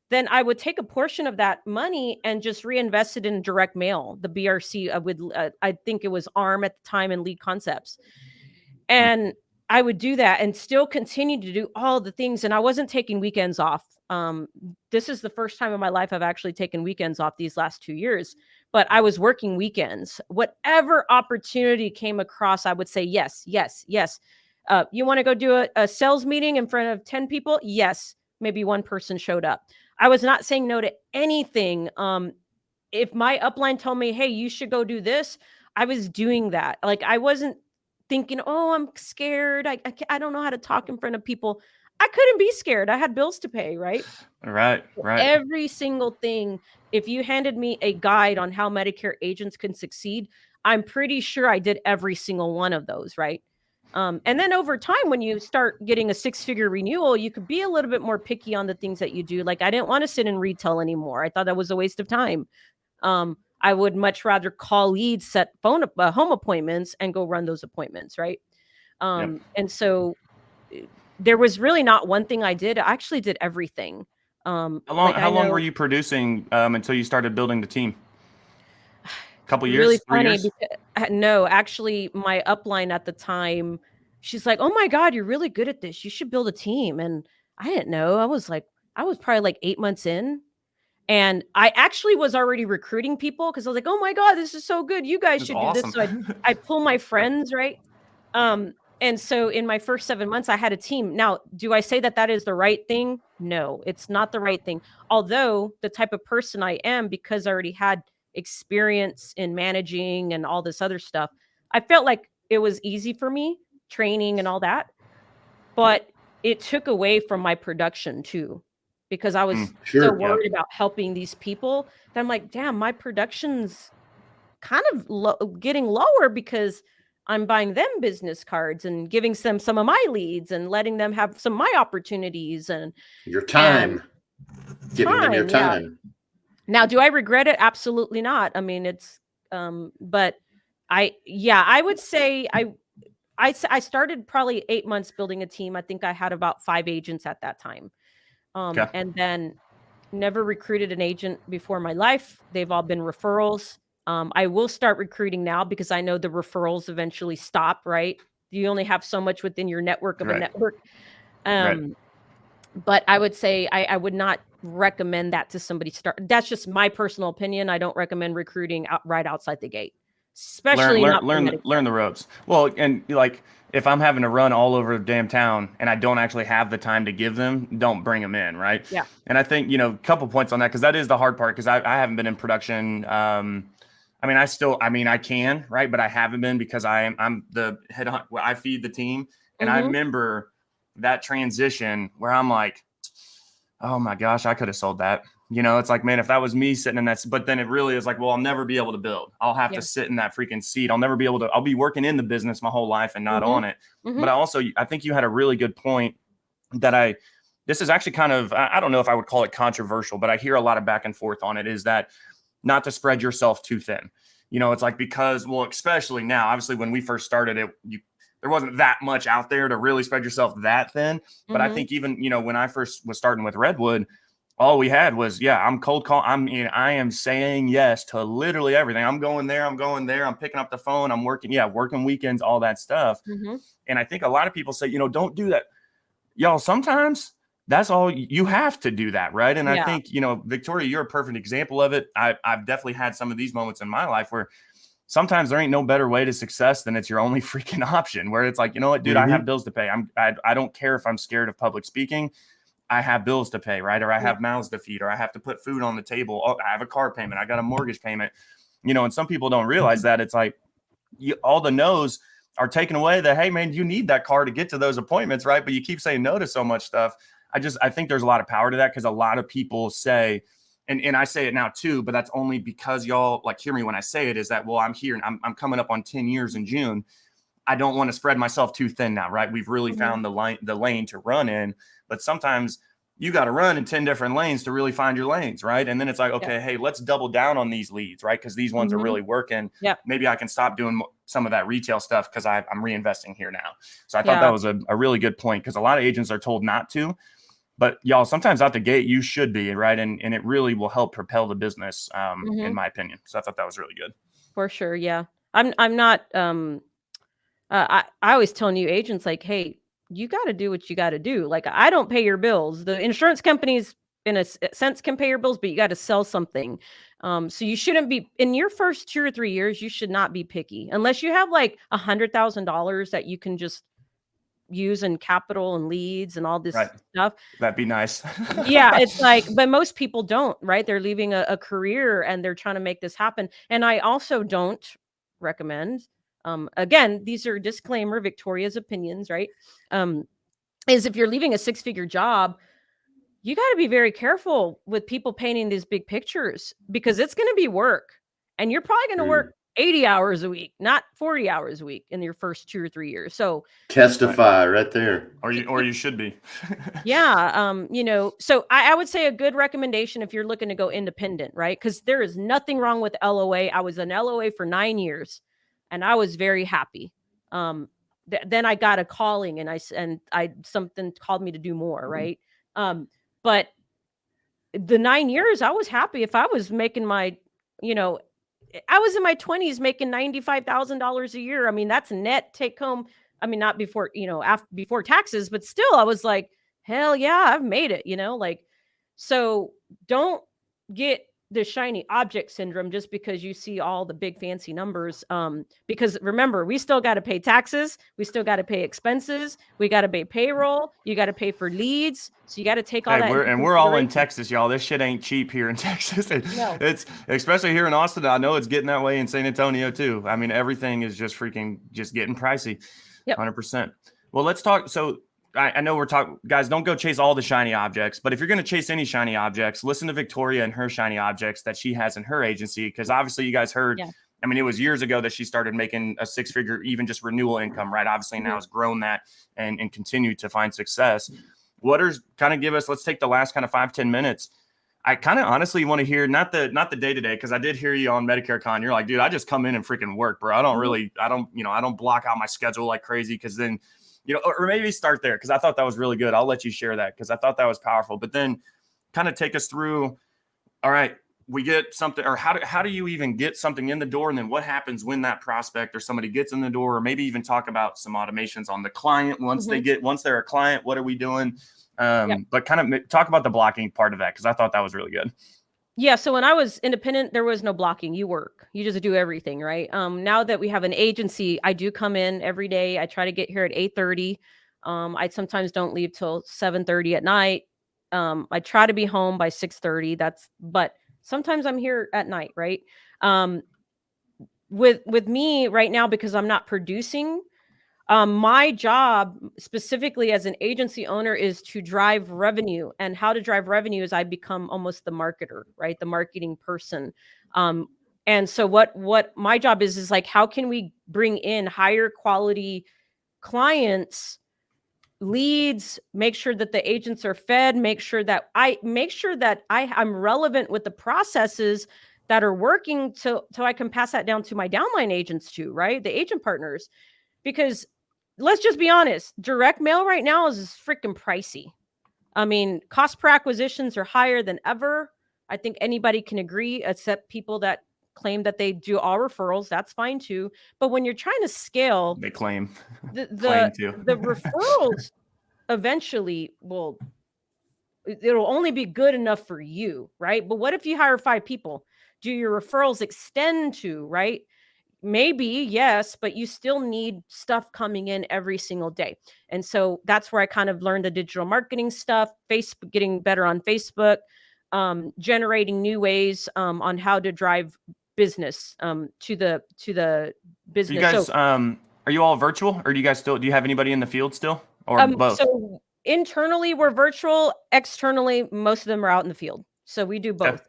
then I would take a portion of that money and just reinvest it in direct mail, the BRC. I think it was ARM at the time and Lead Concepts. And I would do that and still continue to do all the things. And I wasn't taking weekends off. This is the first time in my life I've actually taken weekends off these last 2 years, but I was working weekends. Whatever opportunity came across, I would say, yes, yes, yes. You want to go do a sales meeting in front of 10 people? Yes. Maybe one person showed up. I was not saying no to anything. If my upline told me, hey, you should go do this, I was doing that. Like, I wasn't thinking, oh, I'm scared. I don't know how to talk in front of people. I couldn't be scared. I had bills to pay, right? Right. Every single thing. If you handed me a guide on how Medicare agents can succeed, I'm pretty sure I did every single one of those, right? And then over time, when you start getting a 6-figure renewal, you could be a little bit more picky on the things that you do. Like, I didn't want to sit in retail anymore. I thought that was a waste of time. I would much rather call leads, set home appointments, and go run those appointments, right? And so there was really not one thing I did. I actually did everything. How long were you producing until you started building the team? Couple years, really 3 funny years? Because, no, actually my upline at the time, she's like, oh my God, you're really good at this. You should build a team. And I didn't know. I was probably like 8 months in. And I actually was already recruiting people because I was like, oh my God, this is so good. You guys should do this. So I pull my friends, right? And so in my first 7 months, I had a team. Now, do I say that is the right thing? No, it's not the right thing. Although the type of person I am, because I already had experience in managing and all this other stuff, I felt like it was easy for me, training and all that. But it took away from my production too, because I was so worried about helping these people that I'm like, damn, my production's kind of getting lower because I'm buying them business cards and giving them some of my leads and letting them have some of my opportunities and your time, giving them your time. Yeah. Now, do I regret it? Absolutely not. I mean, it's, but I would say I started probably 8 months building a team. I think I had about 5 agents at that time. And then never recruited an agent before my life. They've all been referrals. I will start recruiting now because I know the referrals eventually stop, right? You only have so much within your network of a Right. network. Right. But I would say I would not recommend that to somebody start. That's just my personal opinion. I don't recommend recruiting right outside the gate, especially not for Medicare. Learn the ropes. Well, and like if I'm having to run all over the damn town and I don't actually have the time to give them, don't bring them in, right? Yeah. And I think, a couple points on that, because that is the hard part, because I haven't been in production. I can, right? But I haven't been because I'm the head hunt. I feed the team. And I remember that transition where I'm like, oh my gosh, I could have sold that. It's like, man, if that was me sitting in that, but then it really is like, well, I'll never be able to build. I'll have to sit in that freaking seat. I'll never be able to, I'll be working in the business my whole life and not on it. But I think you had a really good point that this is actually kind of, I don't know if I would call it controversial, but I hear a lot of back and forth on it, is that not to spread yourself too thin. It's like, because, well, especially now, obviously when we first started it, there wasn't that much out there to really spread yourself that thin. But I think even, when I first was starting with Redwood, all we had was, I'm cold call. I am saying yes to literally everything. I'm going there. I'm picking up the phone. I'm working weekends, all that stuff. And I think a lot of people say, don't do that. Y'all, sometimes that's all you have to do that. Right. And I think, Victoria, you're a perfect example of it. I've definitely had some of these moments in my life where sometimes there ain't no better way to success than it's your only freaking option, where it's like, you know what, dude, I have bills to pay. I don't care if I'm scared of public speaking. I have bills to pay, right? Or I have mouths to feed, or I have to put food on the table. Oh, I have a car payment. I got a mortgage payment, and some people don't realize that. It's like all the no's are taken away that, hey man, you need that car to get to those appointments, right? But you keep saying no to so much stuff. I think there's a lot of power to that, because a lot of people say, and I say it now too, but that's only because y'all like hear me when I say it, is that, well, I'm here and I'm coming up on 10 years in June. I don't want to spread myself too thin now, right? We've really found the lane to run in, but sometimes you got to run in 10 different lanes to really find your lanes, right? And then it's like, okay, hey, let's double down on these leads, right? Because these ones are really working. Maybe I can stop doing some of that retail stuff because I'm reinvesting here now. So I thought that was a really good point, because a lot of agents are told not to. But y'all, sometimes out the gate, you should be, right? And it really will help propel the business, in my opinion. So I thought that was really good. For sure. Yeah. I'm not, I always tell new agents, like, hey, you got to do what you got to do. Like, I don't pay your bills. The insurance companies in a sense can pay your bills, but you got to sell something. So you shouldn't be, in your first 2 or 3 years, you should not be picky unless you have like $100,000 that you can just use in capital and leads and all this stuff. That'd be nice. Yeah, it's like, but most people don't, right? They're leaving a career and they're trying to make this happen. And I also don't recommend, again, these are disclaimer, Victoria's opinions, right? Is if you're leaving a 6-figure job, you got to be very careful with people painting these big pictures, because it's going to be work, and you're probably going to work 80 hours a week, not 40 hours a week in your first 2 or 3 years. So testify right there. Or you should be. Yeah. So I would say a good recommendation if you're looking to go independent, right? Because there is nothing wrong with LOA. I was an LOA for 9 years and I was very happy. Then I got a calling and something called me to do more, right? But the 9 years, I was happy. If I was making I was in my 20s making $95,000 a year. I mean, that's net take home. I mean, not before, before taxes, but still I was like, hell yeah, I've made it, like, so don't get the shiny object syndrome just because you see all the big fancy numbers. Because remember, we still got to pay taxes. We still got to pay expenses. We got to pay payroll. You got to pay for leads. So you got to take all that. We're all in Texas, y'all. This shit ain't cheap here in Texas. It's especially here in Austin. I know it's getting that way in San Antonio too. I mean, everything is just getting pricey. 100%. Well, let's talk. So I know we're talking, guys, don't go chase all the shiny objects, but if you're going to chase any shiny objects, listen to Victoria and her shiny objects that she has in her agency. Because obviously you guys heard, I mean, it was years ago that she started making a 6-figure, even just renewal income, right? Obviously now has grown that and continue to find success. Let's take the last kind of 5-10 minutes. I kind of honestly want to hear, not the day-to-day, because I did hear you on Medicare Con. You're like, dude, I just come in and freaking work, bro. I don't block out my schedule like crazy, because then, or maybe start there, because I thought that was really good. I'll let you share that because I thought that was powerful. But then kind of take us through, all right, we get something, or how do you even get something in the door? And then what happens when that prospect or somebody gets in the door, or maybe even talk about some automations on the client once they're a client, what are we doing? But kind of talk about the blocking part of that, because I thought that was really good. Yeah. So when I was independent, there was no blocking. You work, you just do everything, right? Now that we have an agency, I do come in every day. I try to get here at 8:30. I sometimes don't leave till 7:30 at night. I try to be home by 6:30. But sometimes I'm here at night, right? With me right now, because I'm not producing, my job specifically as an agency owner is to drive revenue. And how to drive revenue is I become almost the marketer, right? The marketing person. And so what my job is like, how can we bring in higher quality clients, leads, make sure that the agents are fed, make sure that I'm relevant with the processes that are working till I can pass that down to my downline agents too, right? The agent partners. Because let's just be honest, direct mail right now is freaking pricey. I mean, cost per acquisitions are higher than ever. I think anybody can agree, except people that claim that they do all referrals. That's fine too. But when you're trying to scale, They claim the too. the referrals eventually it'll only be good enough for you, right? But what if you hire 5 people? Do your referrals extend to, right? Maybe, yes, but you still need stuff coming in every single day. And so that's where I kind of learned the digital marketing stuff, Facebook, getting better on Facebook, generating new ways on how to drive business to the business. You guys, are you all virtual, or do you have anybody in the field still, or both? So internally we're virtual, externally most of them are out in the field. So we do both. Okay.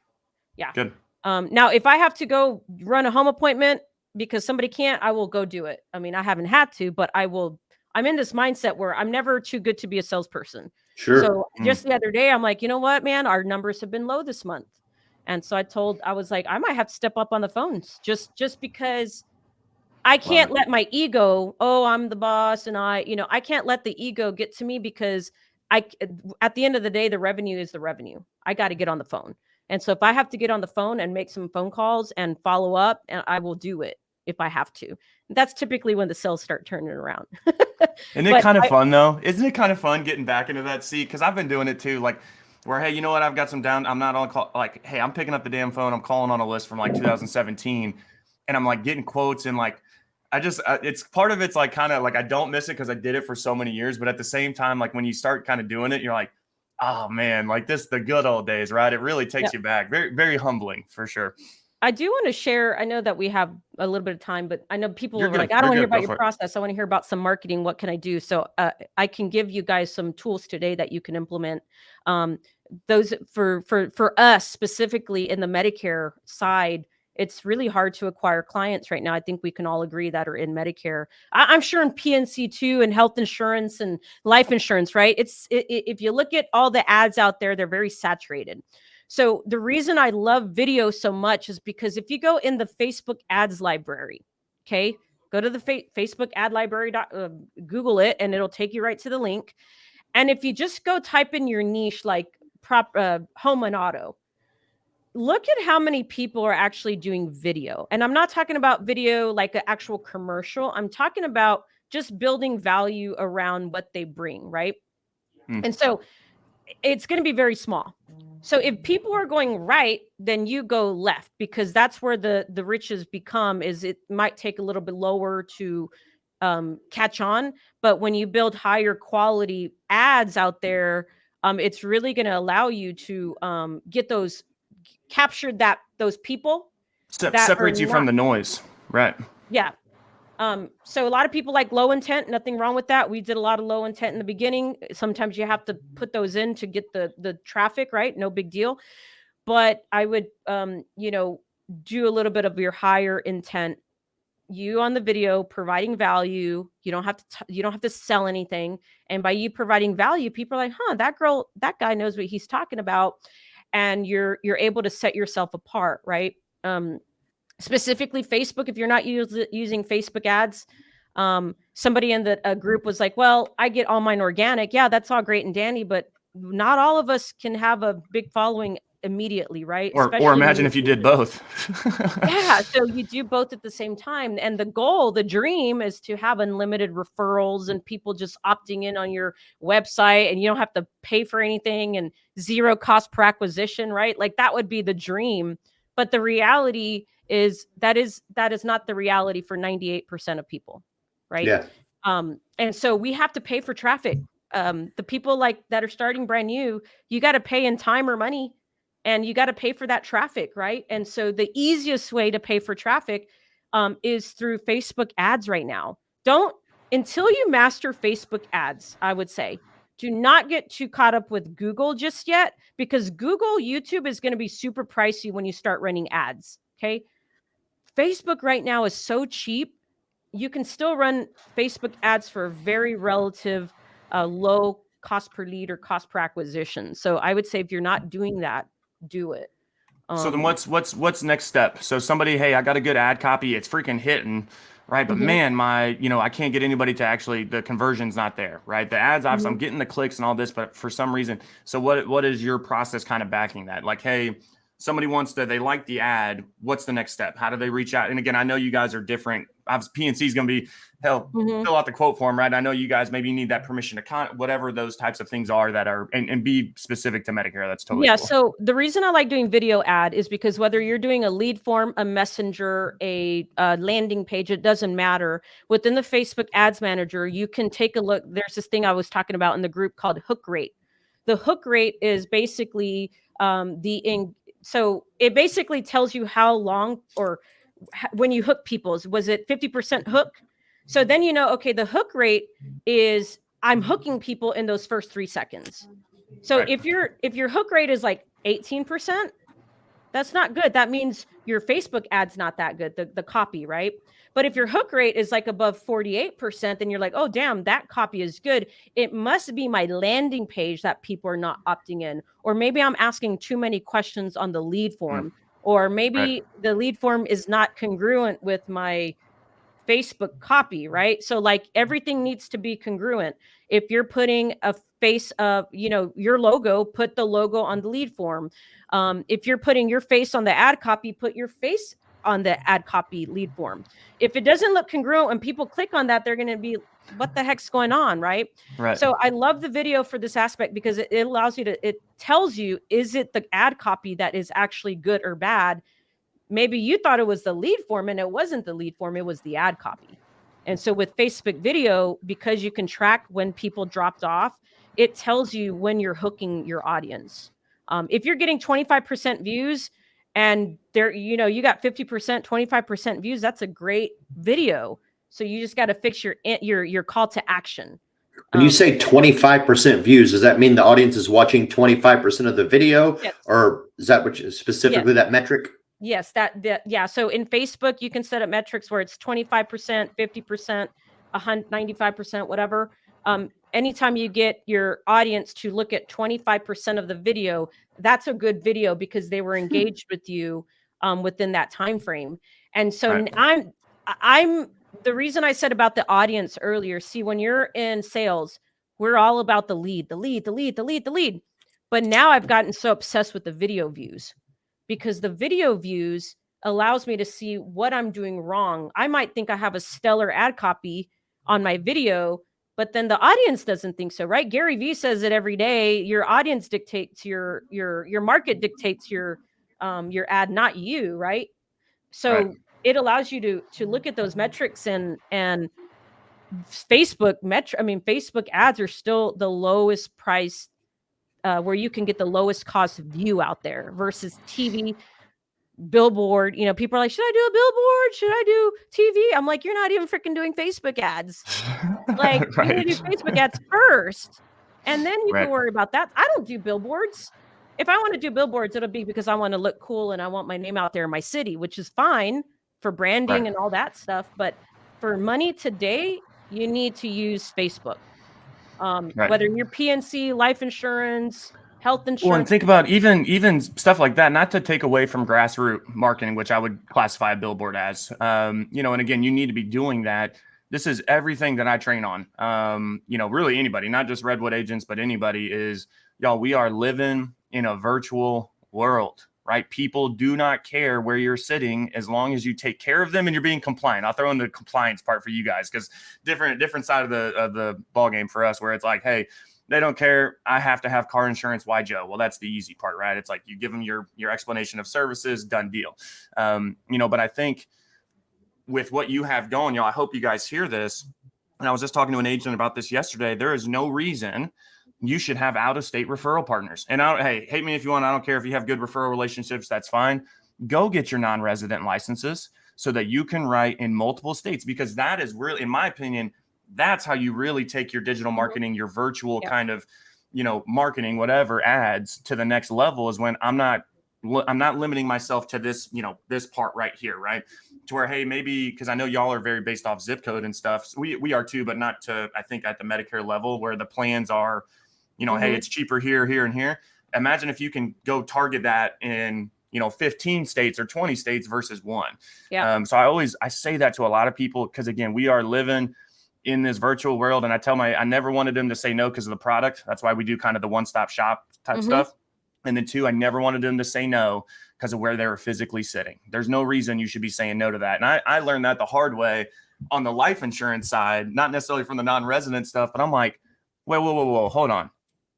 Yeah. Good. Now if I have to go run a home appointment because somebody can't, I will go do it. I mean, I haven't had to, but I will. I'm in this mindset where I'm never too good to be a salesperson. Sure. So just the other day, I'm like, you know what, man, our numbers have been low this month. And so I was like, I might have to step up on the phones just because I can't let my ego, I'm the boss. And I can't let the ego get to me, because at the end of the day, the revenue is the revenue. I got to get on the phone. And so if I have to get on the phone and make some phone calls and follow up, and I will do it if I have to. That's typically when the sales start turning around. Isn't it kind of fun though? Isn't it kind of fun getting back into that seat? Because I've been doing it too. Like, where, hey, you know what? I've got some down. I'm not on call. Like, hey, I'm picking up the damn phone. I'm calling on a list from like 2017, and I'm like getting quotes, and like, it's part of it's like kind of like I don't miss it because I did it for so many years. But at the same time, like when you start kind of doing it, you're like, oh man, like this, the good old days, right? It really takes you back. Very, very humbling for sure. I do want to share. I know that we have a little bit of time, but I know people are like, I don't want to hear about your process. I want to hear about some marketing. What can I do? So I can give you guys some tools today that you can implement. Those for us specifically in the Medicare side, it's really hard to acquire clients right now. I think we can all agree that are in Medicare. I'm sure in PNC too, and health insurance and life insurance, right? If you look at all the ads out there, they're very saturated. So the reason I love video so much is because if you go in the Facebook ads library, okay, go to the Facebook ad library, Google it, and it'll take you right to the link. And if you just go type in your niche, like home and auto, look at how many people are actually doing video. And I'm not talking about video like an actual commercial. I'm talking about just building value around what they bring, right? And so it's going to be very small. So if people are going right, then you go left, because that's where the riches become. Is it might take a little bit lower to catch on, but when you build higher quality ads out there, it's really going to allow you to get those captured, those people that separates you from the noise, right? Yeah. So a lot of people like low intent, nothing wrong with that. We did a lot of low intent in the beginning. Sometimes you have to put those in to get the traffic, right? No big deal. But I would, do a little bit of your higher intent. You on the video providing value. You don't have to sell anything. And by you providing value, people are like, that guy knows what he's talking about. And you're able to set yourself apart, right? Specifically Facebook, if you're not using Facebook ads, somebody in the group was like, well, I get all mine organic. Yeah, that's all great and dandy, but not all of us can have a big following immediately, right? Or Especially when imagine you're if you doing did both. yeah, so you do both at the same time. And the goal, the dream is to have unlimited referrals and people just opting in on your website and you don't have to pay for anything and zero cost per acquisition, right? Like that would be the dream. But the reality is that is not the reality for 98% of people, right? Yeah. And so we have to pay for traffic. The people like that are starting brand new, you got to pay in time or money and you got to pay for that traffic, right? And so the easiest way to pay for traffic is through Facebook ads right now. Don't, until you master Facebook ads, I would say, do not get too caught up with Google just yet, because Google, YouTube is going to be super pricey when you start running ads. Okay. Facebook right now is so cheap. You can still run Facebook ads for a very relative low cost per lead or cost per acquisition. So I would say if you're not doing that, do it. So then what's next step? So somebody, hey, I got a good ad copy. It's freaking hitting, right? But man, I can't get anybody to actually, the conversion's not there, right? The ads, I'm getting the clicks and all this, but for some reason, so what is your process kind of backing that? Like, hey, somebody they like the ad. What's the next step? How do they reach out? And again, I know you guys are different. PNC is going to be fill out the quote form, right? I know you guys maybe need that permission to whatever those types of things are that are, and be specific to Medicare. That's totally cool. So the reason I like doing video ad is because whether you're doing a lead form, a messenger, a landing page, it doesn't matter. Within the Facebook Ads Manager, you can take a look. There's this thing I was talking about in the group called hook rate. The hook rate is basically so it basically tells you how long or when you hook people, was it 50% hook? So then okay, the hook rate is I'm hooking people in those first 3 seconds. So right. if your hook rate is like 18%, that's not good. That means your Facebook ad's not that good, the copy, right? But if your hook rate is like above 48%, then you're like, oh, damn, that copy is good. It must be my landing page that people are not opting in. Or maybe I'm asking too many questions on the lead form. Or maybe the lead form is not congruent with my Facebook copy, right? So like everything needs to be congruent. If you're putting a face of, your logo, put the logo on the lead form. If you're putting your face on the ad copy, put your face on the ad copy lead form. If it doesn't look congruent and people click on that, they're going to be, what the heck's going on, right? So I love the video for this aspect because it allows you to, it tells you, is it the ad copy that is actually good or bad? Maybe you thought it was the lead form and it wasn't the lead form, it was the ad copy. And so with Facebook video, because you can track when people dropped off, it tells you when you're hooking your audience. If you're getting 25% views and there, you got 50%, 25% views, that's a great video. So you just got to fix your call to action. When you say 25% views, does that mean the audience is watching 25% of the video? Yes. Or is that what specifically that metric? Yes, yeah. So in Facebook, you can set up metrics where it's 25%, 50%, 95%, whatever. Anytime you get your audience to look at 25% of the video, that's a good video because they were engaged with you within that time frame. And so I'm the reason I said about the audience earlier. See, when you're in sales, we're all about the lead. But now I've gotten so obsessed with the video views, because the video views allows me to see what I'm doing wrong. I might think I have a stellar ad copy on my video, but then the audience doesn't think so, right? Gary Vee says it every day. Your audience dictates your market dictates your ad, not you, right? So it allows you to look at those metrics and Facebook ads are still the lowest price where you can get the lowest cost view out there versus TV, billboard. People are like, should I do a billboard? Should I do TV? I'm like, you're not even freaking doing Facebook ads. Like you're gonna do Facebook ads first, and then you can worry about that. I don't do billboards. If I want to do billboards, it'll be because I want to look cool and I want my name out there in my city, which is fine for branding and all that stuff. But for money today, you need to use Facebook. Whether you're PNC, life insurance, health insurance. Well, and think about even stuff like that, not to take away from grassroots marketing, which I would classify a billboard as, and again, you need to be doing that. This is everything that I train on. Really anybody, not just Redwood agents, but anybody is, y'all, we are living in a virtual world, right? People do not care where you're sitting as long as you take care of them and you're being compliant. I'll throw in the compliance part for you guys, because different side of the ball game for us, where it's like, hey, they don't care. I have to have car insurance. Why, Joe? Well, that's the easy part, right? It's like you give them your explanation of services, done deal. But I think with what you have going, I hope you guys hear this. And I was just talking to an agent about this yesterday. There is no reason you should have out-of-state referral partners. And hey, hate me if you want. I don't care if you have good referral relationships. That's fine. Go get your non-resident licenses so that you can write in multiple states, because that is really, in my opinion, that's how you really take your digital marketing, your virtual kind of, marketing, whatever, ads to the next level, is when I'm not limiting myself to this, this part right here, right? To where, hey, maybe, because I know y'all are very based off zip code and stuff. So we are too, but not to, I think, at the Medicare level, where the plans are, hey, it's cheaper here, here, and here. Imagine if you can go target that in, 15 states or 20 states versus one. Yeah. So I say that to a lot of people, because again, we are living in this virtual world. And I never wanted them to say no because of the product. That's why we do kind of the one-stop shop type stuff. And then 2, I never wanted them to say no because of where they were physically sitting. There's no reason you should be saying no to that. And I learned that the hard way on the life insurance side, not necessarily from the non-resident stuff, but I'm like, wait, whoa, hold on.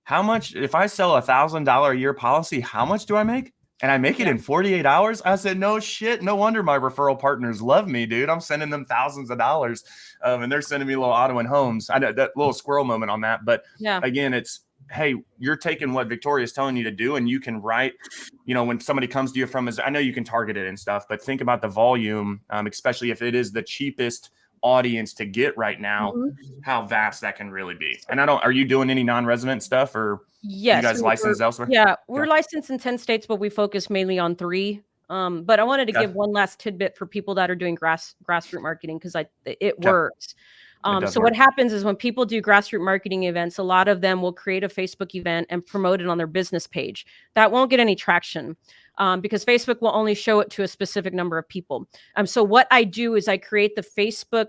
How much, if I sell $1,000 a year policy, how much do I make? And I make it in 48 hours. I said, no shit. No wonder my referral partners love me, dude. I'm sending them thousands of dollars. And they're sending me little auto and homes. I know that little squirrel moment on that. But again, it's, hey, you're taking what Victoria's telling you to do, and you can write, when somebody comes to you I know you can target it and stuff, but think about the volume, especially if it is the cheapest audience to get right now, how vast that can really be. And are you doing any non-resident stuff, or yes, you guys licensed elsewhere? Yeah, we're licensed in 10 states, but we focus mainly on 3. But I wanted to give one last tidbit for people that are doing grassroots marketing, because it works. So what happens is when people do grassroots marketing events, a lot of them will create a Facebook event and promote it on their business page. That won't get any traction because Facebook will only show it to a specific number of people. So what I do is I create the Facebook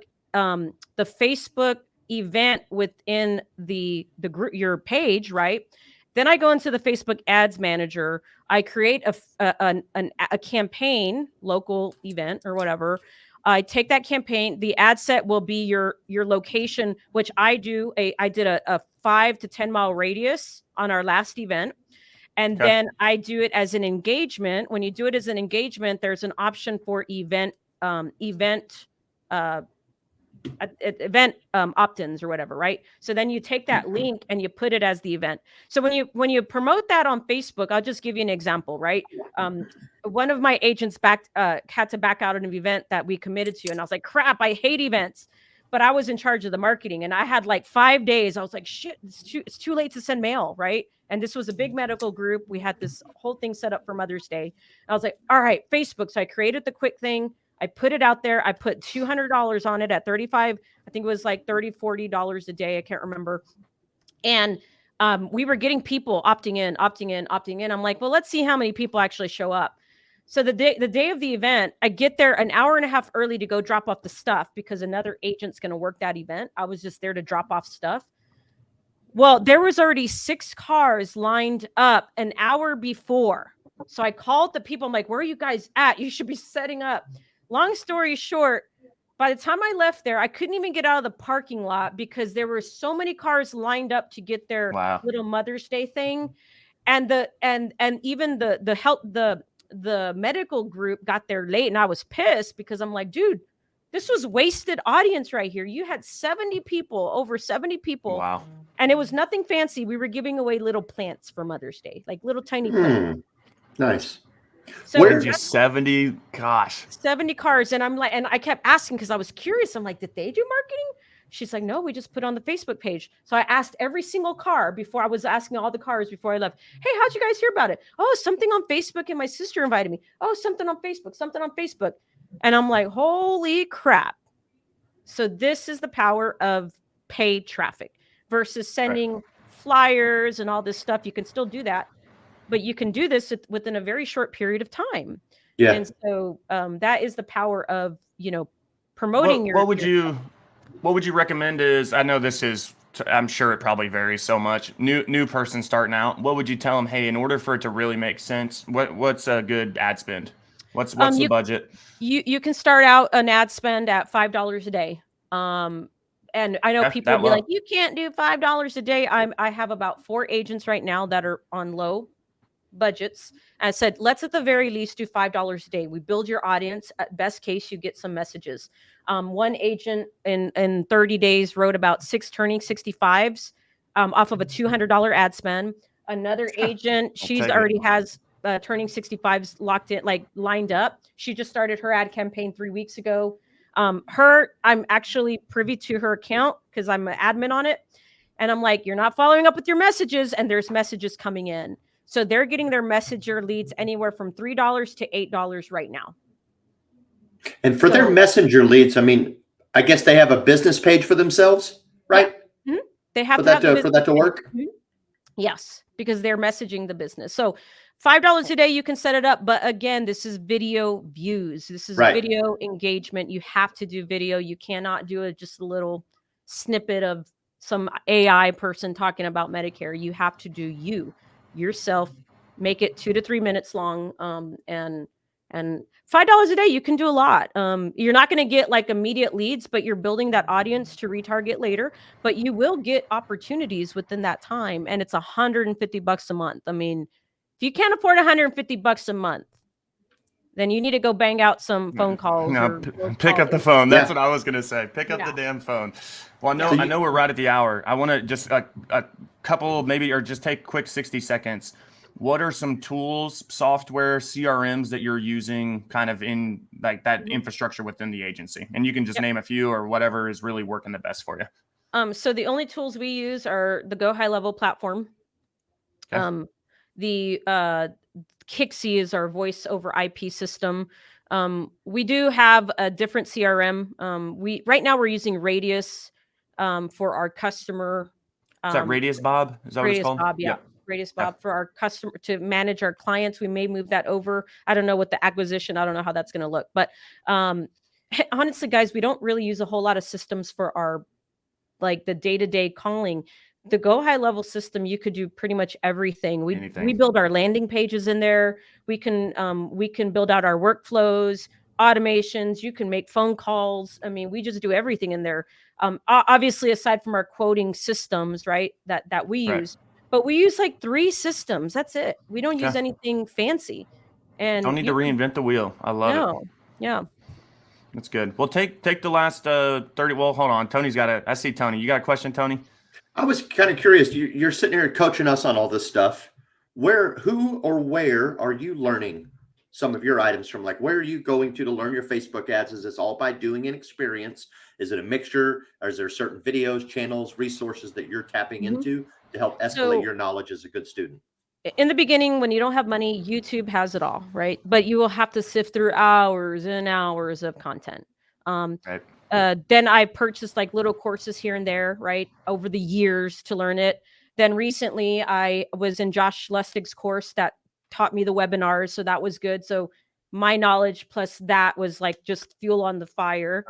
event within the group, your page, right? Then I go into the Facebook Ads Manager. I create a campaign, local event or whatever. I take that campaign. The ad set will be your location, which I did a 5 to 10 mile radius on our last event. And then I do it as an engagement. When you do it as an engagement, there's an option for event opt-ins or whatever, right? So then you take that link and you put it as the event. So when you promote that on Facebook, I'll just give you an example, right? One of my agents had to back out of an event that we committed to, and I was like, crap, I hate events. But I was in charge of the marketing, and I had like 5 days. I was like, shit, it's too late to send mail, right? And this was a big medical group. We had this whole thing set up for Mother's Day. I was like, all right, Facebook. So I created the quick thing. I put it out there. I put $200 on it at 35. I think it was like $30, $40 a day. I can't remember. And we were getting people opting in. I'm like, well, let's see how many people actually show up. So the day of the event, I get there an hour and a half early to go drop off the stuff because another agent's going to work that event. I was just there to drop off stuff. Well, there was already 6 cars lined up an hour before. So I called the people. I'm like, where are you guys at? You should be setting up. Long story short, by the time I left there, I couldn't even get out of the parking lot because there were so many cars lined up to get their little Mother's Day thing. And even the medical group got there late, and I was pissed because I'm like, dude, this was wasted audience right here. You had over 70 people. Wow. And it was nothing fancy. We were giving away little plants for Mother's Day, like little tiny plants. Nice. So where just 70? Gosh, 70 cars. And I'm like, and I kept asking because I was curious. I'm like, did they do marketing? She's like, no, we just put on the Facebook page. So I asked every single car before I was asking all the cars before I left. Hey, how'd you guys hear about it? Oh, something on Facebook, and my sister invited me. Oh, something on Facebook. And I'm like, holy crap. So this is the power of paid traffic versus sending flyers and all this stuff. You can still do that, but you can do this within a very short period of time. Yeah. And so that is the power of, promoting What would you recommend is, I know this is I'm sure it probably varies so much. New person starting out, what would you tell them? Hey, in order for it to really make sense, what's a good ad spend? What's the budget? You can start out an ad spend at $5 a day. And I know people will be like, you can't do $5 a day. I have about 4 agents right now that are on low budgets. And I said, let's at the very least do $5 a day. We build your audience. At best case, you get some messages. One agent in 30 days wrote about 6 turning 65s off of a $200 ad spend. Another agent, she's already has turning 65s locked in, like lined up. She just started her ad campaign 3 weeks ago. I'm actually privy to her account because I'm an admin on it. And I'm like, you're not following up with your messages, and there's messages coming in. So they're getting their messenger leads anywhere from $3 to $8 right now. And for their messenger leads, I mean, I guess they have a business page for themselves, right? Yeah. Mm-hmm. They have for that to work. Mm-hmm. Yes, because they're messaging the business. So $5 a day, you can set it up. But again, this is video views. This is video engagement. You have to do video. You cannot do just a little snippet of some AI person talking about Medicare. You have to do yourself, make it 2 to 3 minutes long. And $5 a day, you can do a lot. You're not going to get like immediate leads, but you're building that audience to retarget later. But you will get opportunities within that time, and it's $150 a month. I mean, if you can't afford $150 a month, then you need to go bang out some phone calls. No, pick up the phone. That's what I was going to say. Pick up the damn phone. Well, I know we're right at the hour. I want to just a couple maybe, or just take a quick 60 seconds. What are some tools, software, CRMs that you're using kind of in like that infrastructure within the agency? And you can just name a few or whatever is really working the best for you. So the only tools we use are the Go High Level platform. Okay. The Kixie is our voice over IP system. We do have a different CRM. Right now we're using Radius for our customer. Is that Radius Bob? Is that what it's called? Bob, yeah. Radius Bob for our customer to manage our clients. We may move that over. I don't know what the acquisition, I don't know how that's going to look, but honestly, guys, we don't really use a whole lot of systems for our, like the day-to-day calling. The Go High Level system, you could do pretty much everything. We build our landing pages in there. We can build out our workflows, automations. You can make phone calls. I mean, we just do everything in there. Obviously, aside from our quoting systems, right, that we use. But we use like 3 systems. That's it. We don't use anything fancy. And don't need to reinvent the wheel. I love it. Yeah. That's good. Well, take the last 30. Well, hold on. Tony's got I see Tony. You got a question, Tony? I was kind of curious. You're sitting here coaching us on all this stuff. Who or where are you learning some of your items from? Like, where are you going to learn your Facebook ads? Is this all by doing an experience? Is it a mixture? Or is there certain videos, channels, resources that you're tapping into to help escalate your knowledge as a good student? In the beginning, when you don't have money, YouTube has it all, right? But you will have to sift through hours and hours of content. Then I purchased like little courses here and there, right, over the years to learn it. Then recently I was in Josh Lustig's course that taught me the webinars. So that was good. So my knowledge plus that was like just fuel on the fire.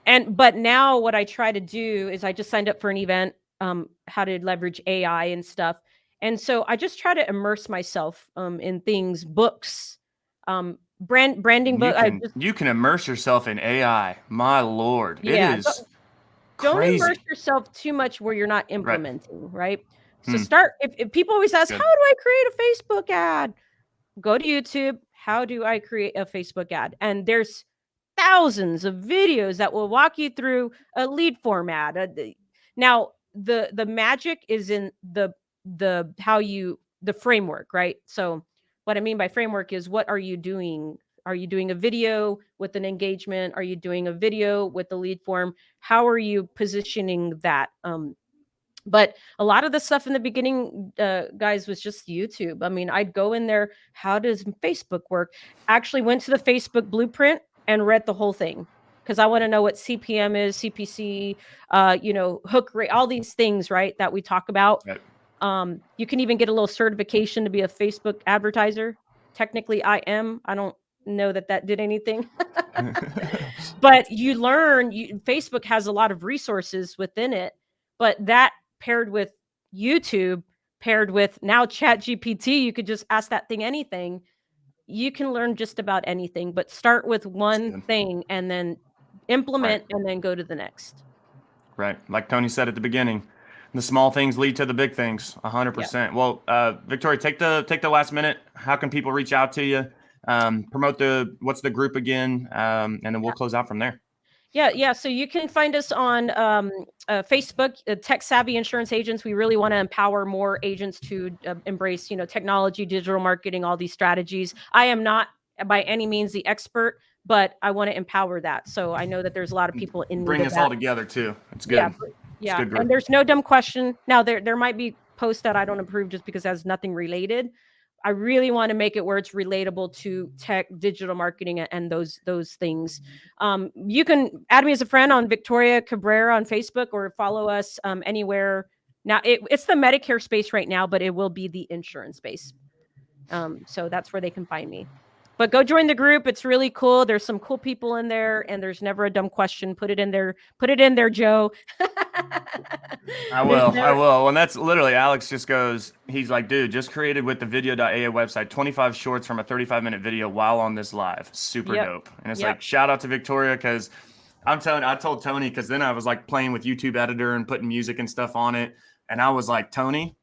But now what I try to do is I just signed up for an event, how to leverage AI and stuff. And so I just try to immerse myself in things, books, branding book. You can immerse yourself in AI. My Lord. It is don't crazy. immerse yourself too much where you're not implementing, right? So start, if people always ask, how do I create a Facebook ad? Go to YouTube. How do I create a Facebook ad? And there's thousands of videos that will walk you through a lead format. Now, the magic is in the framework, right? So what I mean by framework is, what are you doing? Are you doing a video with an engagement? Are you doing a video with the lead form? How are you positioning that? But a lot of the stuff in the beginning, guys, was just YouTube. I mean, I'd go in there. How does Facebook work? Actually went to the Facebook blueprint and read the whole thing, because I want to know what CPM is, CPC, hook rate, all these things, right, that we talk about. You can even get a little certification to be a Facebook advertiser. Technically, I am. I don't know that did anything. But you learn, Facebook has a lot of resources within it But that paired with YouTube, paired with now Chat GPT, you could just ask that thing anything. You can learn just about anything, but start with one thing and then implement and then go to the next. Right. Like Tony said at the beginning, the small things lead to the big things. 100%. Well, Victoria, take the last minute. How can people reach out to you? Promote what's the group again? And then we'll close out from there. Yeah. So you can find us on Facebook, Tech Savvy Insurance Agents. We really want to empower more agents to embrace, technology, digital marketing, all these strategies. I am not by any means the expert, but I want to empower that. So I know that there's a lot of people in bring us all together too. It's good. Yeah. It's good And there's no dumb question. Now there might be posts that I don't approve just because it has nothing related. I really want to make it where it's relatable to tech, digital marketing, and those things. You can add me as a friend on Victoria Cabrera on Facebook, or follow us anywhere. Now it's the Medicare space right now, but it will be the insurance space. So that's where they can find me. But go join the group. It's really cool. There's some cool people in there, and there's never a dumb question. Put it in there, Joe. I will. And that's literally, Alex just goes, he's like, dude, just created with the video.aa website, 25 shorts from a 35-minute video while on this live. Super dope. And it's like, shout out to Victoria, because I told Tony, because then I was like playing with YouTube editor and putting music and stuff on it. And I was like, Tony,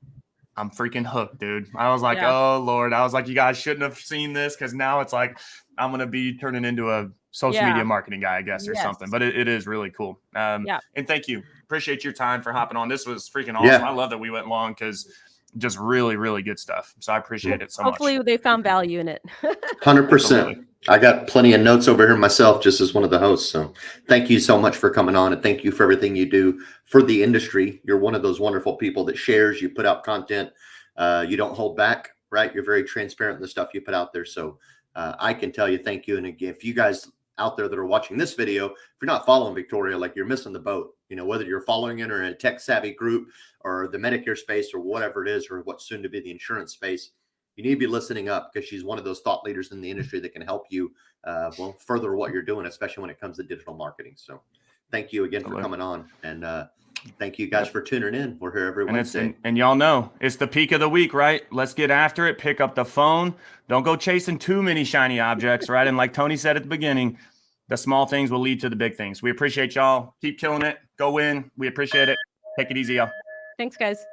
I'm freaking hooked, dude. I was like, oh Lord. I was like, you guys shouldn't have seen this, because now it's like I'm going to be turning into a social media marketing guy, I guess, or something. But it is really cool. And thank you. Appreciate your time for hopping on. This was freaking awesome. Yeah. I love that we went long, because just really, really good stuff. So I appreciate it so much. Hopefully they found value in it. 100%. I got plenty of notes over here myself, just as one of the hosts. So thank you so much for coming on, and thank you for everything you do for the industry. You're one of those wonderful people that shares, you put out content. You don't hold back, right? You're very transparent in the stuff you put out there. So I can tell you thank you. And again, if you guys out there that are watching this video, if you're not following Victoria, like, you're missing the boat. Whether you're following it or in a tech savvy group or the Medicare space or whatever it is, or what's soon to be the insurance space, you need to be listening up, because she's one of those thought leaders in the industry that can help you further what you're doing, especially when it comes to digital marketing. So thank you again for coming on, and thank you guys for tuning in. We're here every Wednesday. And y'all know it's the peak of the week, right? Let's get after it. Pick up the phone. Don't go chasing too many shiny objects, right? And like Tony said at the beginning, the small things will lead to the big things. We appreciate y'all. Keep killing it. Go win. We appreciate it. Take it easy, y'all. Thanks, guys.